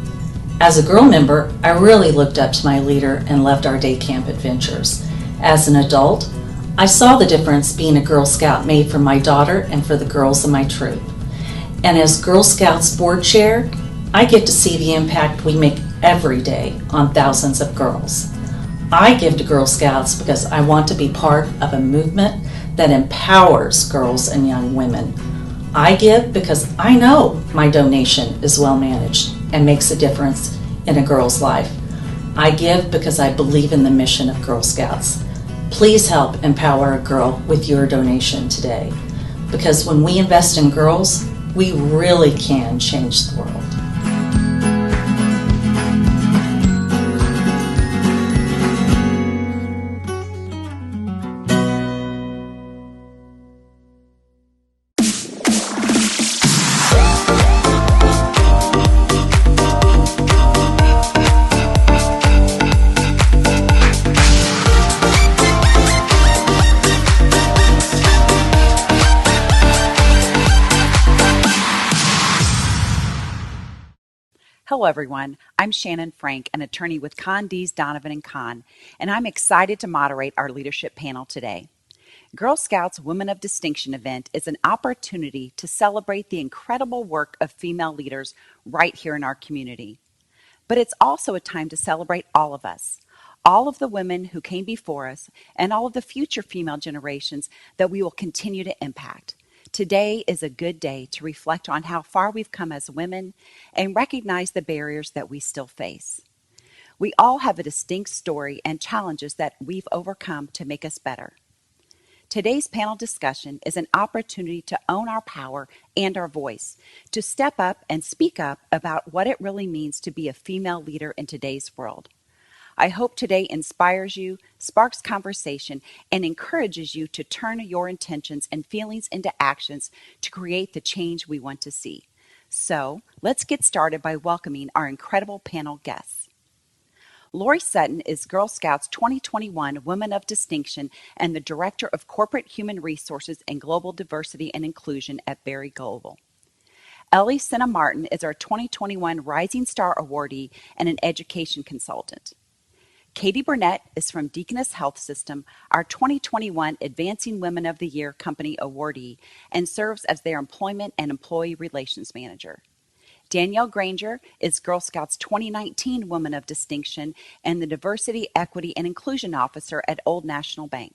Speaker 6: As a girl member, I really looked up to my leader and loved our day camp adventures. As an adult, I saw the difference being a Girl Scout made for my daughter and for the girls in my troop. And as Girl Scouts board chair, I get to see the impact we make every day on thousands of girls. I give to Girl Scouts because I want to be part of a movement that empowers girls and young women. I give because I know my donation is well managed and makes a difference in a girl's life. I give because I believe in the mission of Girl Scouts. Please help empower a girl with your donation today, because when we invest in girls, we really can change the world.
Speaker 7: Hello, everyone. I'm Shannon Frank, an attorney with Conn Dees Donovan & Conn, and I'm excited to moderate our leadership panel today. Girl Scouts Women of Distinction event is an opportunity to celebrate the incredible work of female leaders right here in our community. But it's also a time to celebrate all of us, all of the women who came before us, and all of the future female generations that we will continue to impact. Today is a good day to reflect on how far we've come as women and recognize the barriers that we still face. We all have a distinct story and challenges that we've overcome to make us better. Today's panel discussion is an opportunity to own our power and our voice, to step up and speak up about what it really means to be a female leader in today's world. I hope today inspires you, sparks conversation, and encourages you to turn your intentions and feelings into actions to create the change we want to see. So, let's get started by welcoming our incredible panel guests. Lori Sutton is Girl Scouts 2021 Women of Distinction and the Director of Corporate Human Resources and Global Diversity and Inclusion at Berry Global. Ellie Senna Martin is our 2021 Rising Star Awardee and an education consultant. Katie Burnett is from Deaconess Health System, our 2021 Advancing Women of the Year Company Awardee, and serves as their Employment and Employee Relations Manager. Danielle Granger is Girl Scouts 2019 Woman of Distinction and the Diversity, Equity, and Inclusion Officer at Old National Bank.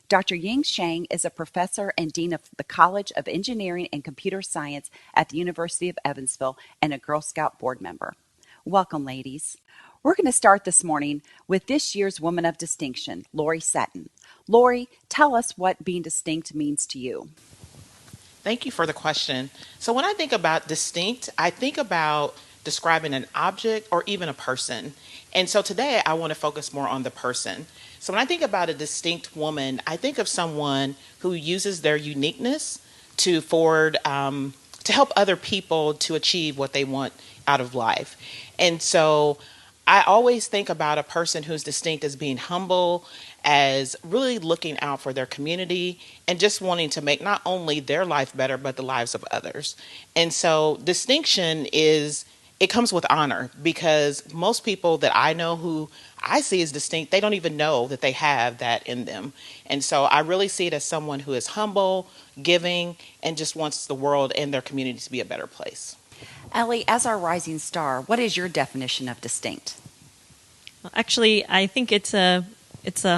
Speaker 7: Dr. Ying Shang is a professor and dean of the College of Engineering and Computer Science at the University of Evansville and a Girl Scout board member. Welcome, ladies. We're going to start this morning with this year's Woman of Distinction, Lori Sutton. Lori, tell us what being distinct means to you.
Speaker 4: Thank you for the question. So when I think about distinct, I think about describing an object or even a person. And so today I want to focus more on the person. So when I think about a distinct woman, I think of someone who uses their uniqueness to help other people to achieve what they want out of life. And so I always think about a person who's distinct as being humble, as really looking out for their community, and just wanting to make not only their life better, but the lives of others. And so distinction it comes with honor, because most people that I know who I see as distinct, they don't even know that they have that in them. And so I really see it as someone who is humble, giving, and just wants the world and their community to be a better place.
Speaker 7: Ellie, as our rising star, what is your definition of distinct?
Speaker 19: Well, actually, I think it's a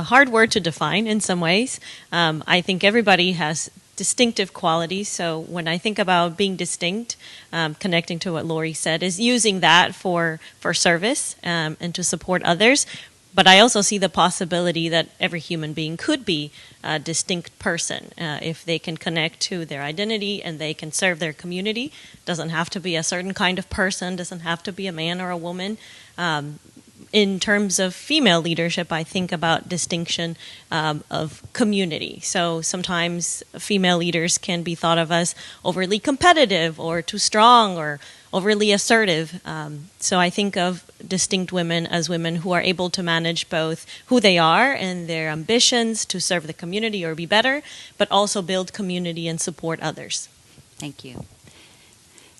Speaker 19: hard word to define in some ways. I think everybody has distinctive qualities. So when I think about being distinct, connecting to what Lori said, is using that for service and to support others. But I also see the possibility that every human being could be a distinct person if they can connect to their identity and they can serve their community. Doesn't have to be a certain kind of person, doesn't have to be a man or a woman. In terms of female leadership, I think about distinction of community. So sometimes female leaders can be thought of as overly competitive or too strong or overly assertive. So I think of distinct women as women who are able to manage both who they are and their ambitions to serve the community or be better, but also build community and support others.
Speaker 7: Thank you.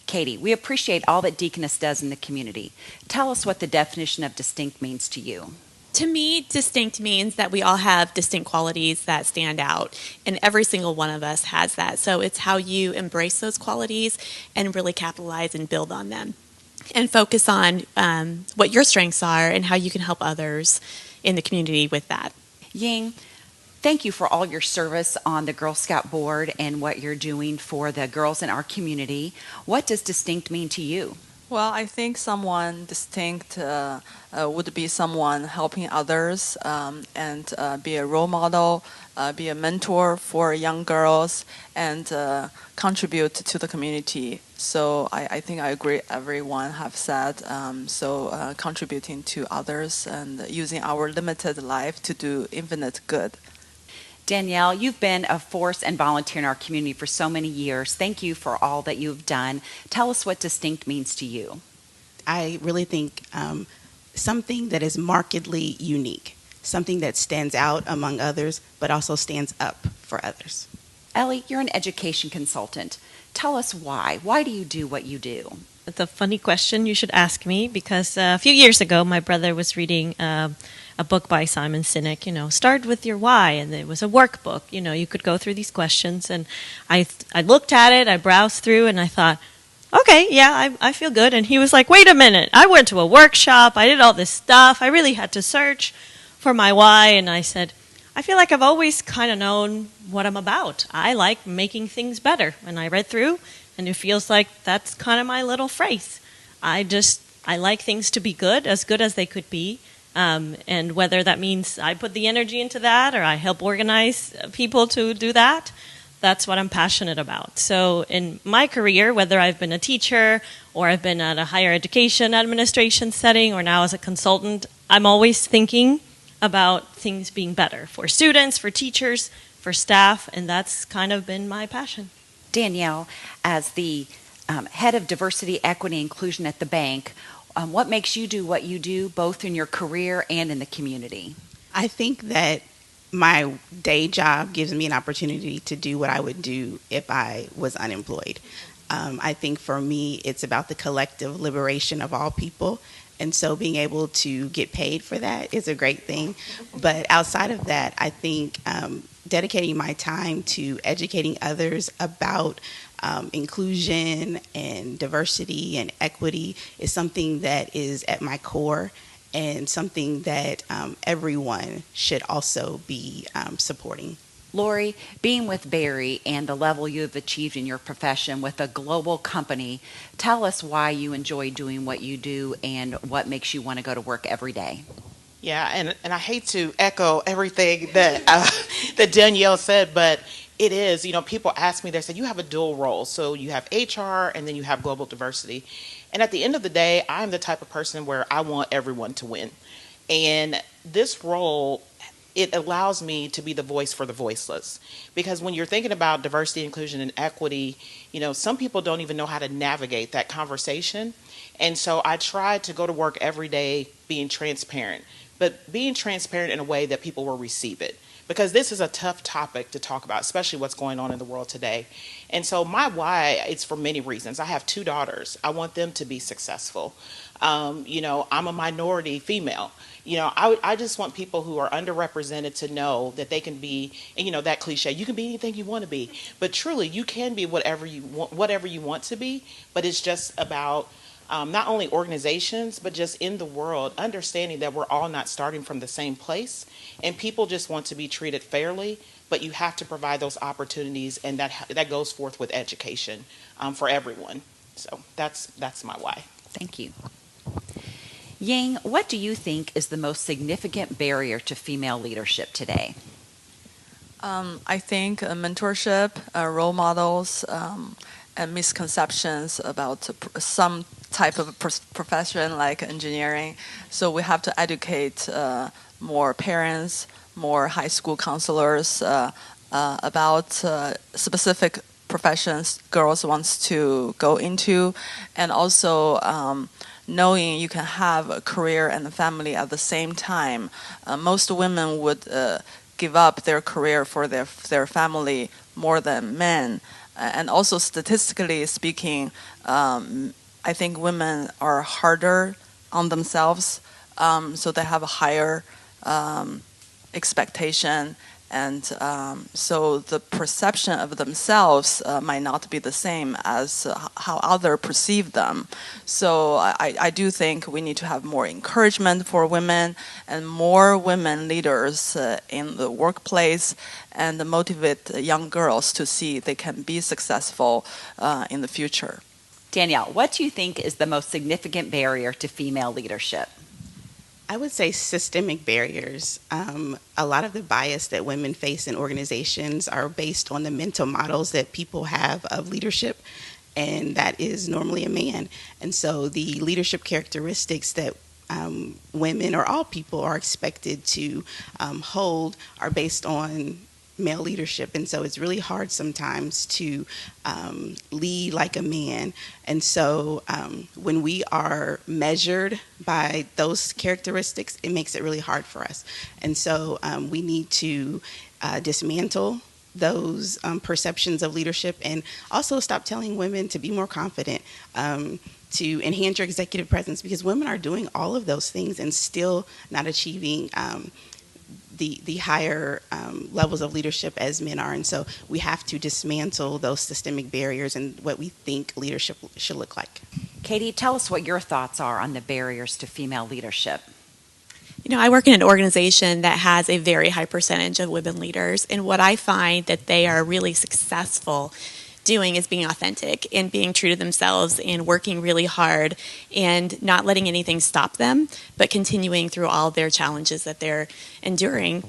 Speaker 7: Katie, we appreciate all that Deaconess does in the community. Tell us what the definition of distinct means to you.
Speaker 8: To me, distinct means that we all have distinct qualities that stand out, and every single one of us has that. So it's how you embrace those qualities and really capitalize and build on them, and focus on what your strengths are and how you can help others in the community with that.
Speaker 7: Ying, thank you for all your service on the Girl Scout board and what you're doing for the girls in our community. What does distinct mean to you?
Speaker 9: Well, I think someone distinct would be someone helping others and be a role model, be a mentor for young girls, and contribute to the community. So I think I agree everyone have said, contributing to others and using our limited life to do infinite good.
Speaker 7: Danielle, you've been a force and volunteer in our community for so many years. Thank you for all that you've done. Tell us what distinct means to you.
Speaker 10: I really think something that is markedly unique, something that stands out among others, but also stands up for others.
Speaker 7: Ellie, you're an education consultant. Tell us why. Why do you do what you do?
Speaker 19: It's a funny question you should ask me, because a few years ago my brother was reading a book by Simon Sinek, start with your why, and it was a workbook. You could go through these questions, and I looked at it, I browsed through, and I thought, okay, yeah, I feel good. And he was like, wait a minute, I went to a workshop, I did all this stuff, I really had to search for my why, and I said, I feel like I've always kind of known what I'm about. I like making things better, and I read through, and it feels like that's kind of my little phrase. I like things to be good as they could be. And whether that means I put the energy into that or I help organize people to do that, that's what I'm passionate about. So in my career, whether I've been a teacher or I've been at a higher education administration setting or now as a consultant, I'm always thinking about things being better for students, for teachers, for staff, and that's kind of been my passion.
Speaker 7: Danielle, as the head of diversity, equity, and inclusion at the bank, what makes you do what you do, both in your career and in the community?
Speaker 10: I think that my day job gives me an opportunity to do what I would do if I was unemployed. I think for me, it's about the collective liberation of all people. And so being able to get paid for that is a great thing. But outside of that, I think dedicating my time to educating others about inclusion and diversity and equity is something that is at my core and something that everyone should also be supporting.
Speaker 7: Lori, being with Berry and the level you have achieved in your profession with a global company, tell us why you enjoy doing what you do and what makes you want to go to work every day.
Speaker 4: Yeah, and I hate to echo everything that that Danielle said, but it is, people ask me, they say, you have a dual role. So you have HR and then you have global diversity. And at the end of the day, I'm the type of person where I want everyone to win. And this role, it allows me to be the voice for the voiceless. Because when you're thinking about diversity, inclusion, and equity, some people don't even know how to navigate that conversation. And so I try to go to work every day being transparent, but being transparent in a way that people will receive it. Because this is a tough topic to talk about, especially what's going on in the world today. And so my why, it's for many reasons. I have 2 daughters. I want them to be successful. I'm a minority female. I just want people who are underrepresented to know that they can be, and that cliche, you can be anything you want to be. But truly, you can be whatever you want to be. But it's just about not only organizations, but just in the world, understanding that we're all not starting from the same place. And people just want to be treated fairly, but you have to provide those opportunities, and that goes forth with education for everyone. So that's my why.
Speaker 7: Thank you. Ying, what do you think is the most significant barrier to female leadership today?
Speaker 9: I think mentorship, role models, and misconceptions about some type of profession like engineering. So we have to educate more parents, more high school counselors about specific professions girls wants to go into, and also knowing you can have a career and a family at the same time. Most women would give up their career for their family more than men. And also statistically speaking, I think women are harder on themselves, so they have a higher expectation, and so the perception of themselves might not be the same as how others perceive them. So I do think we need to have more encouragement for women and more women leaders in the workplace, and motivate young girls to see they can be successful in the future.
Speaker 7: Danielle, what do you think is the most significant barrier to female leadership?
Speaker 10: I would say systemic barriers. A lot of the bias that women face in organizations are based on the mental models that people have of leadership, and that is normally a man. And so the leadership characteristics that women or all people are expected to hold are based on male leadership, and so it's really hard sometimes to lead like a man. And so when we are measured by those characteristics, it makes it really hard for us. And so we need to dismantle those perceptions of leadership, and also stop telling women to be more confident, to enhance your executive presence, because women are doing all of those things and still not achieving the higher levels of leadership as men are. And so we have to dismantle those systemic barriers and what we think leadership should look like.
Speaker 7: Katie, tell us what your thoughts are on the barriers to female leadership.
Speaker 8: I work in an organization that has a very high percentage of women leaders, and what I find that they are really successful doing is being authentic and being true to themselves and working really hard and not letting anything stop them, but continuing through all their challenges that they're enduring.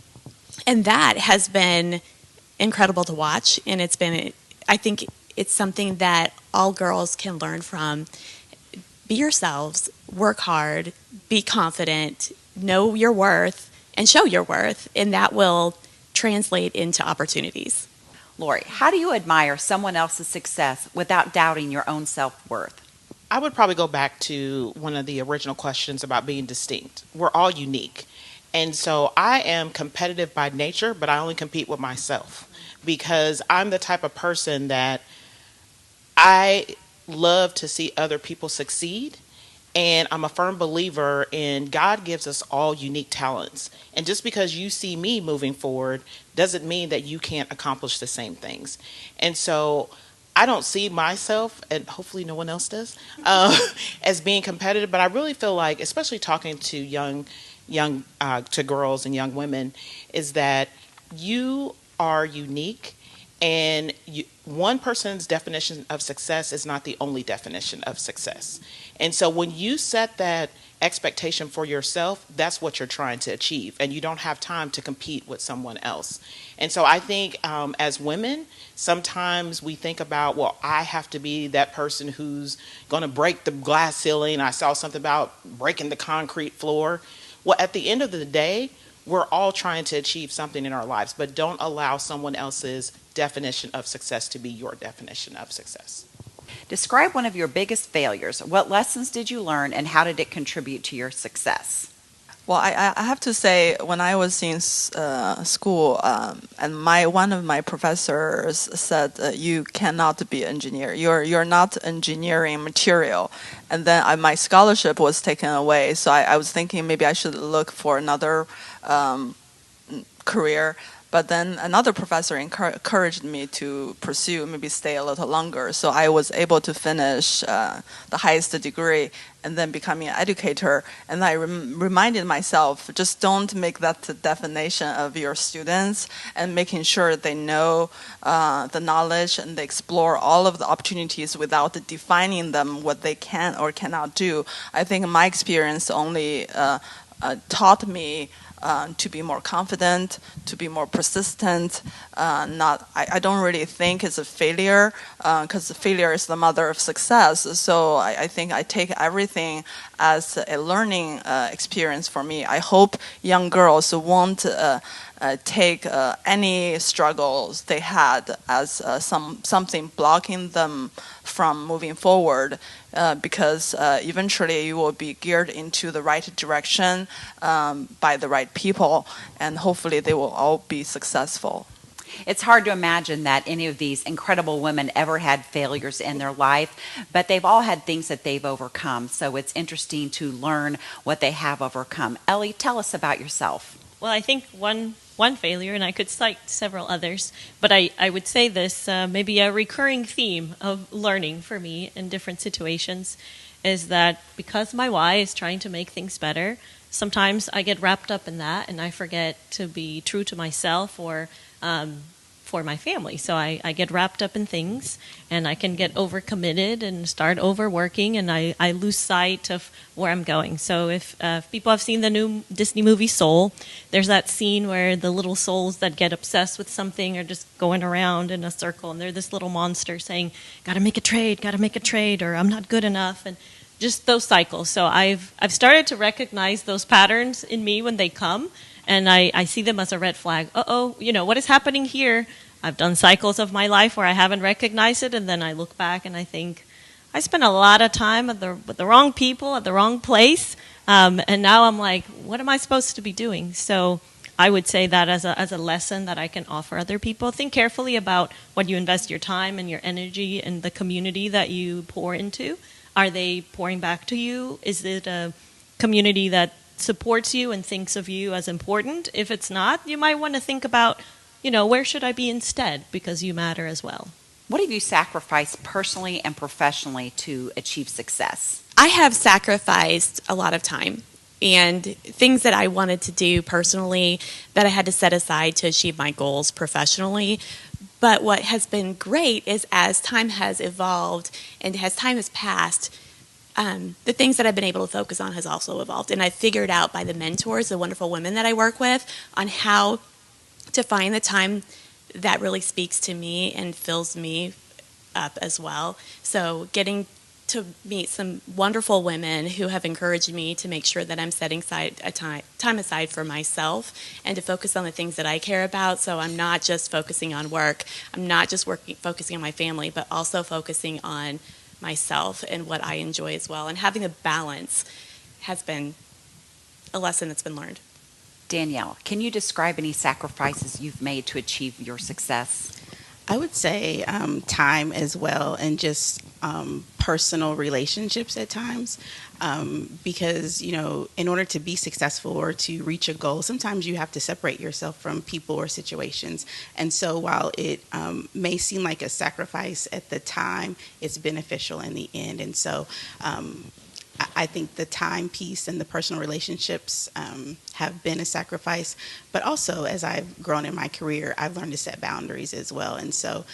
Speaker 8: And that has been incredible to watch, and I think it's something that all girls can learn from. Be yourselves, work hard, be confident, know your worth, and show your worth, and that will translate into opportunities.
Speaker 7: Lori, how do you admire someone else's success without doubting your own self-worth?
Speaker 4: I would probably go back to one of the original questions about being distinct. We're all unique. And so I am competitive by nature, but I only compete with myself, because I'm the type of person that I love to see other people succeed. And I'm a firm believer in God gives us all unique talents. And just because you see me moving forward doesn't mean that you can't accomplish the same things. And so I don't see myself, and hopefully no one else does, as being competitive. But I really feel like, especially talking to young to girls and young women, is that you are unique. And one person's definition of success is not the only definition of success. And so when you set that expectation for yourself, that's what you're trying to achieve. And you don't have time to compete with someone else. And so I think as women, sometimes we think about, well, I have to be that person who's going to break the glass ceiling. I saw something about breaking the concrete floor. Well, at the end of the day, we're all trying to achieve something in our lives, but don't allow someone else's definition of success to be your definition of success.
Speaker 7: Describe one of your biggest failures. What lessons did you learn and how did it contribute to your success?
Speaker 9: Well, I have to say, when I was in school, and one of my professors said, "You cannot be an engineer. You're not engineering material." And then my scholarship was taken away, so I was thinking maybe I should look for another career. But then another professor encouraged me to pursue, maybe stay a little longer. So I was able to finish the highest degree and then becoming an educator. And I reminded myself, just don't make that the definition of your students, and making sure they know the knowledge and they explore all of the opportunities without defining them what they can or cannot do. I think my experience only taught me to be more confident, to be more persistent. I don't really think it's a failure, because failure is the mother of success. So I think I take everything as a learning experience for me. I hope young girls won't take any struggles they had as something blocking them from moving forward, because eventually you will be geared into the right direction by the right people, and hopefully they will all be successful.
Speaker 7: It's hard to imagine that any of these incredible women ever had failures in their life, but they've all had things that they've overcome. So it's interesting to learn what they have overcome. Ellie, tell us about yourself.
Speaker 19: Well, I think one failure, and I could cite several others, but I would say this, maybe a recurring theme of learning for me in different situations is that because my why is trying to make things better, sometimes I get wrapped up in that and I forget to be true to myself or for my family. So I get wrapped up in things and I can get overcommitted and start overworking, and I lose sight of where I'm going. So if people have seen the new Disney movie Soul, there's that scene where the little souls that get obsessed with something are just going around in a circle, and they're this little monster saying, gotta make a trade, or I'm not good enough, and just those cycles. So I've started to recognize those patterns in me when they come, and I see them as a red flag. What is happening here? I've done cycles of my life where I haven't recognized it, and then I look back and I think, I spent a lot of time with the wrong people at the wrong place, and now I'm like, what am I supposed to be doing? So I would say that as a lesson that I can offer other people. Think carefully about what you invest your time and your energy and the community that you pour into. Are they pouring back to you? Is it a community that supports you and thinks of you as important? If it's not, you might want to think about, where should I be instead? Because you matter as well.
Speaker 7: What have you sacrificed personally and professionally to achieve success?
Speaker 8: I have sacrificed a lot of time and things that I wanted to do personally that I had to set aside to achieve my goals professionally. But what has been great is as time has evolved and as time has passed, the things that I've been able to focus on has also evolved. And I've figured out by the mentors, the wonderful women that I work with, on how to find the time that really speaks to me and fills me up as well. So getting to meet some wonderful women who have encouraged me to make sure that I'm setting time aside for myself and to focus on the things that I care about. So I'm not just focusing on work. I'm not just focusing on my family, but also focusing on myself and what I enjoy as well. And having a balance has been a lesson that's been learned.
Speaker 7: Danielle, can you describe any sacrifices you've made to achieve your success?
Speaker 10: I would say time as well, and just personal relationships at times. Because, in order to be successful or to reach a goal, sometimes you have to separate yourself from people or situations. And so while it may seem like a sacrifice at the time, it's beneficial in the end. And so I think the time piece and the personal relationships have been a sacrifice. But also, as I've grown in my career, I've learned to set boundaries as well. And so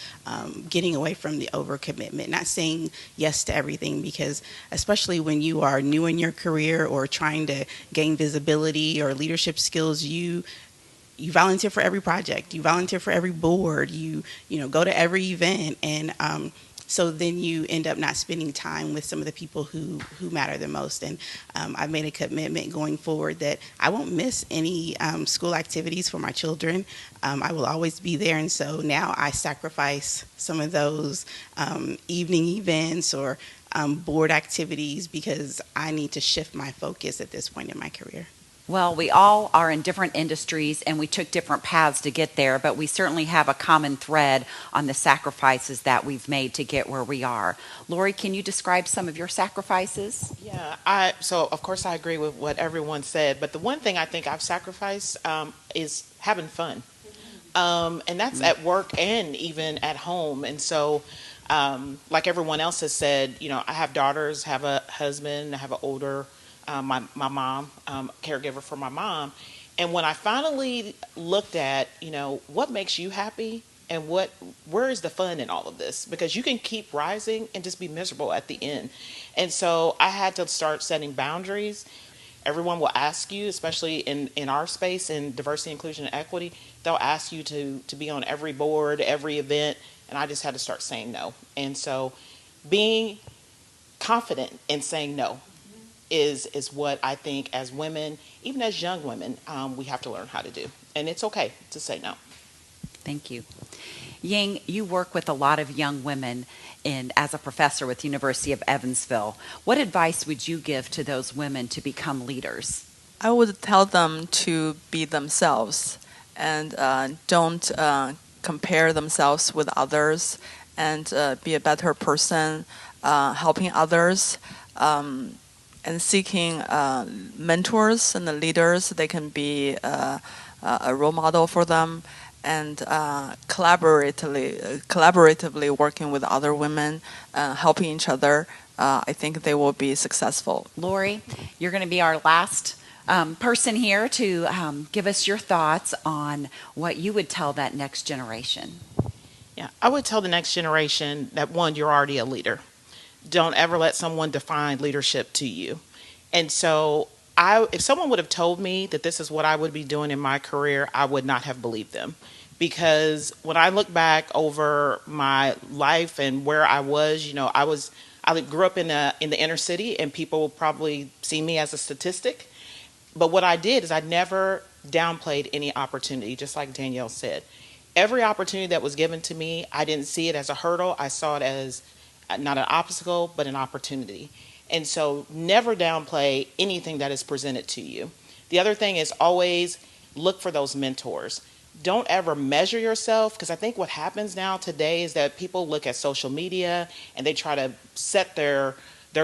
Speaker 10: getting away from the overcommitment, not saying yes to everything, because especially when you are new in your career or trying to gain visibility or leadership skills, you volunteer for every project, you volunteer for every board, you go to every event, and so then you end up not spending time with some of the people who matter the most. And I've made a commitment going forward that I won't miss any school activities for my children. I will always be there. And so now I sacrifice some of those evening events or board activities because I need to shift my focus at this point in my career.
Speaker 7: Well, we all are in different industries and we took different paths to get there, but we certainly have a common thread on the sacrifices that we've made to get where we are. Lori, can you describe some of your sacrifices?
Speaker 4: Yeah, so of course I agree with what everyone said, but the one thing I think I've sacrificed is having fun. And that's at work and even at home. And so like everyone else has said, I have daughters, have a husband, I have an older my mom, caregiver for my mom. And when I finally looked at, what makes you happy and where is the fun in all of this? Because you can keep rising and just be miserable at the end. And so I had to start setting boundaries. Everyone will ask you, especially in our space in diversity, inclusion, and equity, they'll ask you to be on every board, every event. And I just had to start saying no. And so being confident in saying no is what I think as women, even as young women, we have to learn how to do. And it's okay to say no.
Speaker 7: Thank you. Ying, you work with a lot of young women as a professor with the University of Evansville. What advice would you give to those women to become leaders?
Speaker 9: I would tell them to be themselves and don't compare themselves with others, and be a better person, helping others, and seeking mentors and the leaders. They can be a role model for them, and collaboratively working with other women, helping each other. I think they will be successful.
Speaker 7: Lori, you're going to be our last person here to give us your thoughts on what you would tell that next generation.
Speaker 4: Yeah, I would tell the next generation that, one, you're already a leader. Don't ever let someone define leadership to you. And so if someone would have told me that this is what I would be doing in my career, I would not have believed them. Because when I look back over my life and where I was, I grew up in the inner city, and people will probably see me as a statistic. But what I did is I never downplayed any opportunity, just like Danielle said. Every opportunity that was given to me, I didn't see it as a hurdle. I saw it as not an obstacle, but an opportunity. And so never downplay anything that is presented to you. The other thing is always look for those mentors. Don't ever measure yourself, because I think what happens now today is that people look at social media and they try to set their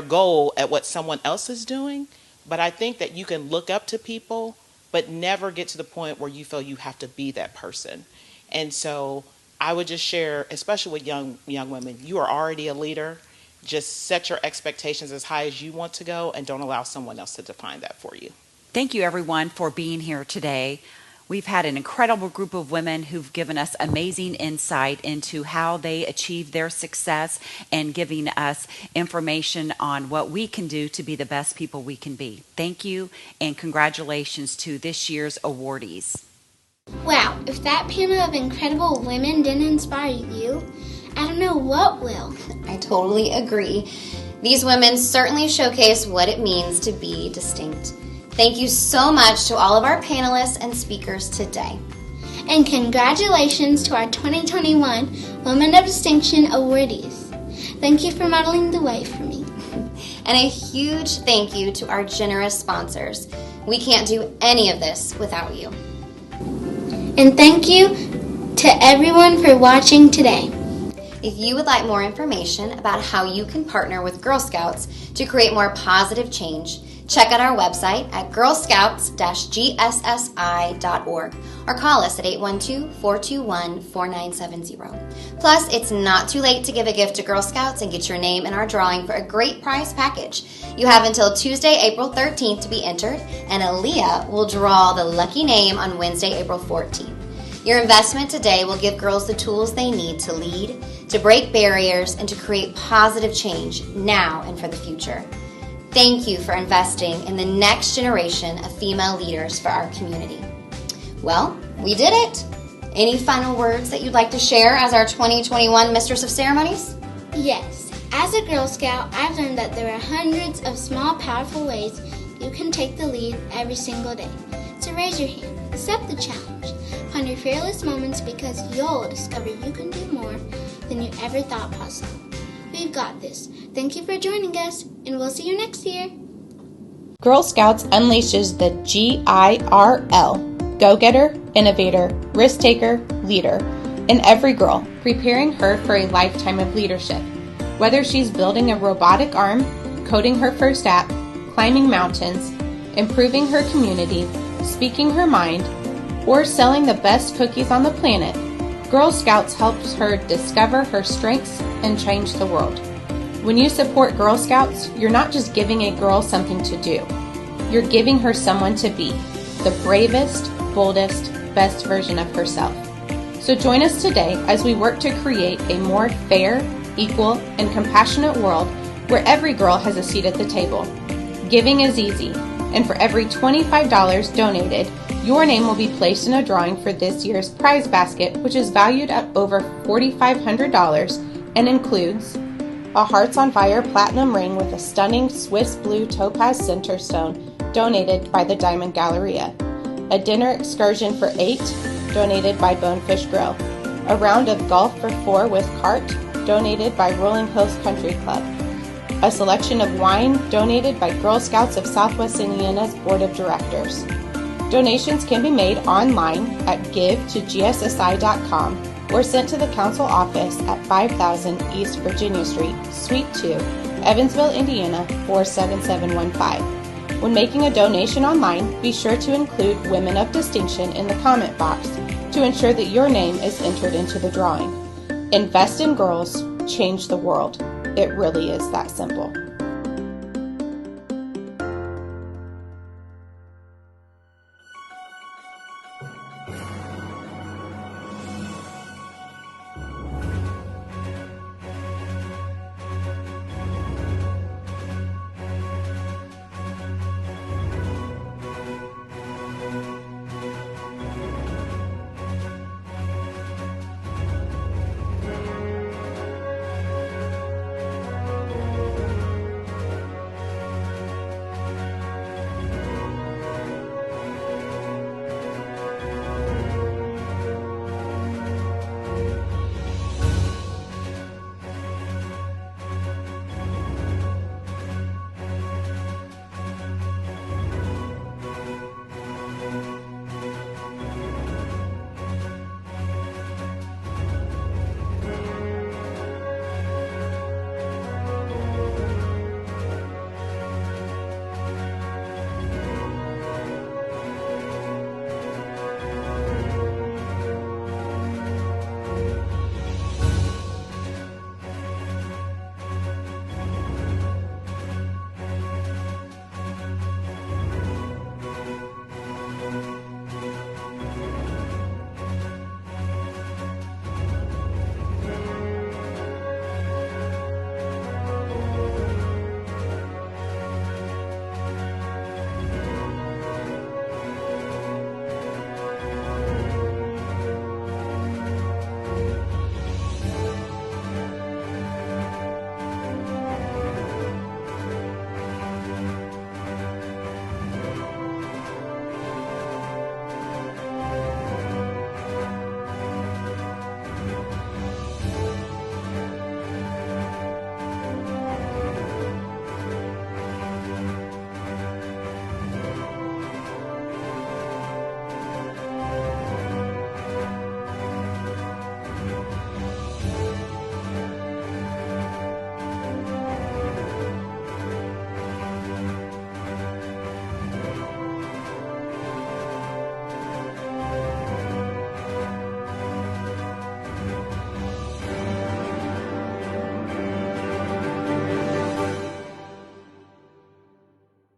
Speaker 4: goal at what someone else is doing. But I think that you can look up to people, but never get to the point where you feel you have to be that person. And so I would just share, especially with young women, you are already a leader. Just set your expectations as high as you want to go, and don't allow someone else to define that for you.
Speaker 7: Thank you, everyone, for being here today. We've had an incredible group of women who've given us amazing insight into how they achieve their success and giving us information on what we can do to be the best people we can be. Thank you, and congratulations to this year's awardees.
Speaker 2: Wow, if that panel of incredible women didn't inspire you, I don't know what will.
Speaker 16: I totally agree. These women certainly showcase what it means to be distinct. Thank you so much to all of our panelists and speakers today.
Speaker 2: And congratulations to our 2021 Women of Distinction awardees. Thank you for modeling the way for me.
Speaker 16: And a huge thank you to our generous sponsors. We can't do any of this without you.
Speaker 2: And thank you to everyone for watching today.
Speaker 16: If you would like more information about how you can partner with Girl Scouts to create more positive change, check out our website at girlscouts-gssi.org or call us at 812-421-4970. Plus, it's not too late to give a gift to Girl Scouts and get your name in our drawing for a great prize package. You have until Tuesday, April 13th to be entered, and Aaliyah will draw the lucky name on Wednesday, April 14th. Your investment today will give girls the tools they need to lead, to break barriers, and to create positive change now and for the future. Thank you for investing in the next generation of female leaders for our community. Well, we did it. Any final words that you'd like to share as our 2021 Mistress of Ceremonies?
Speaker 2: Yes. As a Girl Scout, I've learned that there are hundreds of small, powerful ways you can take the lead every single day. So raise your hand, accept the challenge, find your fearless moments because you'll discover you can do more than you ever thought possible. We've got this. Thank you for joining us, and we'll see you next year.
Speaker 21: Girl Scouts unleashes the GIRL, go-getter, innovator, risk-taker, leader, in every girl, preparing her for a lifetime of leadership. Whether she's building a robotic arm, coding her first app, climbing mountains, improving her community, speaking her mind, or selling the best cookies on the planet, Girl Scouts helps her discover her strengths and change the world. When you support Girl Scouts, you're not just giving a girl something to do. You're giving her someone to be, the bravest, boldest, best version of herself. So join us today as we work to create a more fair, equal, and compassionate world where every girl has a seat at the table. Giving is easy, and for every $25 donated, your name will be placed in a drawing for this year's prize basket, which is valued at over $4,500 and includes a Hearts on Fire Platinum ring with a stunning Swiss blue topaz center stone donated by the Diamond Galleria, a dinner excursion for 8 donated by Bonefish Grill, a round of golf for 4 with cart donated by Rolling Hills Country Club, a selection of wine donated by Girl Scouts of Southwest Indiana's Board of Directors. Donations can be made online at give2gssi.com or sent to the Council office at 5000 East Virginia Street, Suite 2, Evansville, Indiana 47715. When making a donation online, be sure to include Women of Distinction in the comment box to ensure that your name is entered into the drawing. Invest in girls, change the world. It really is that simple.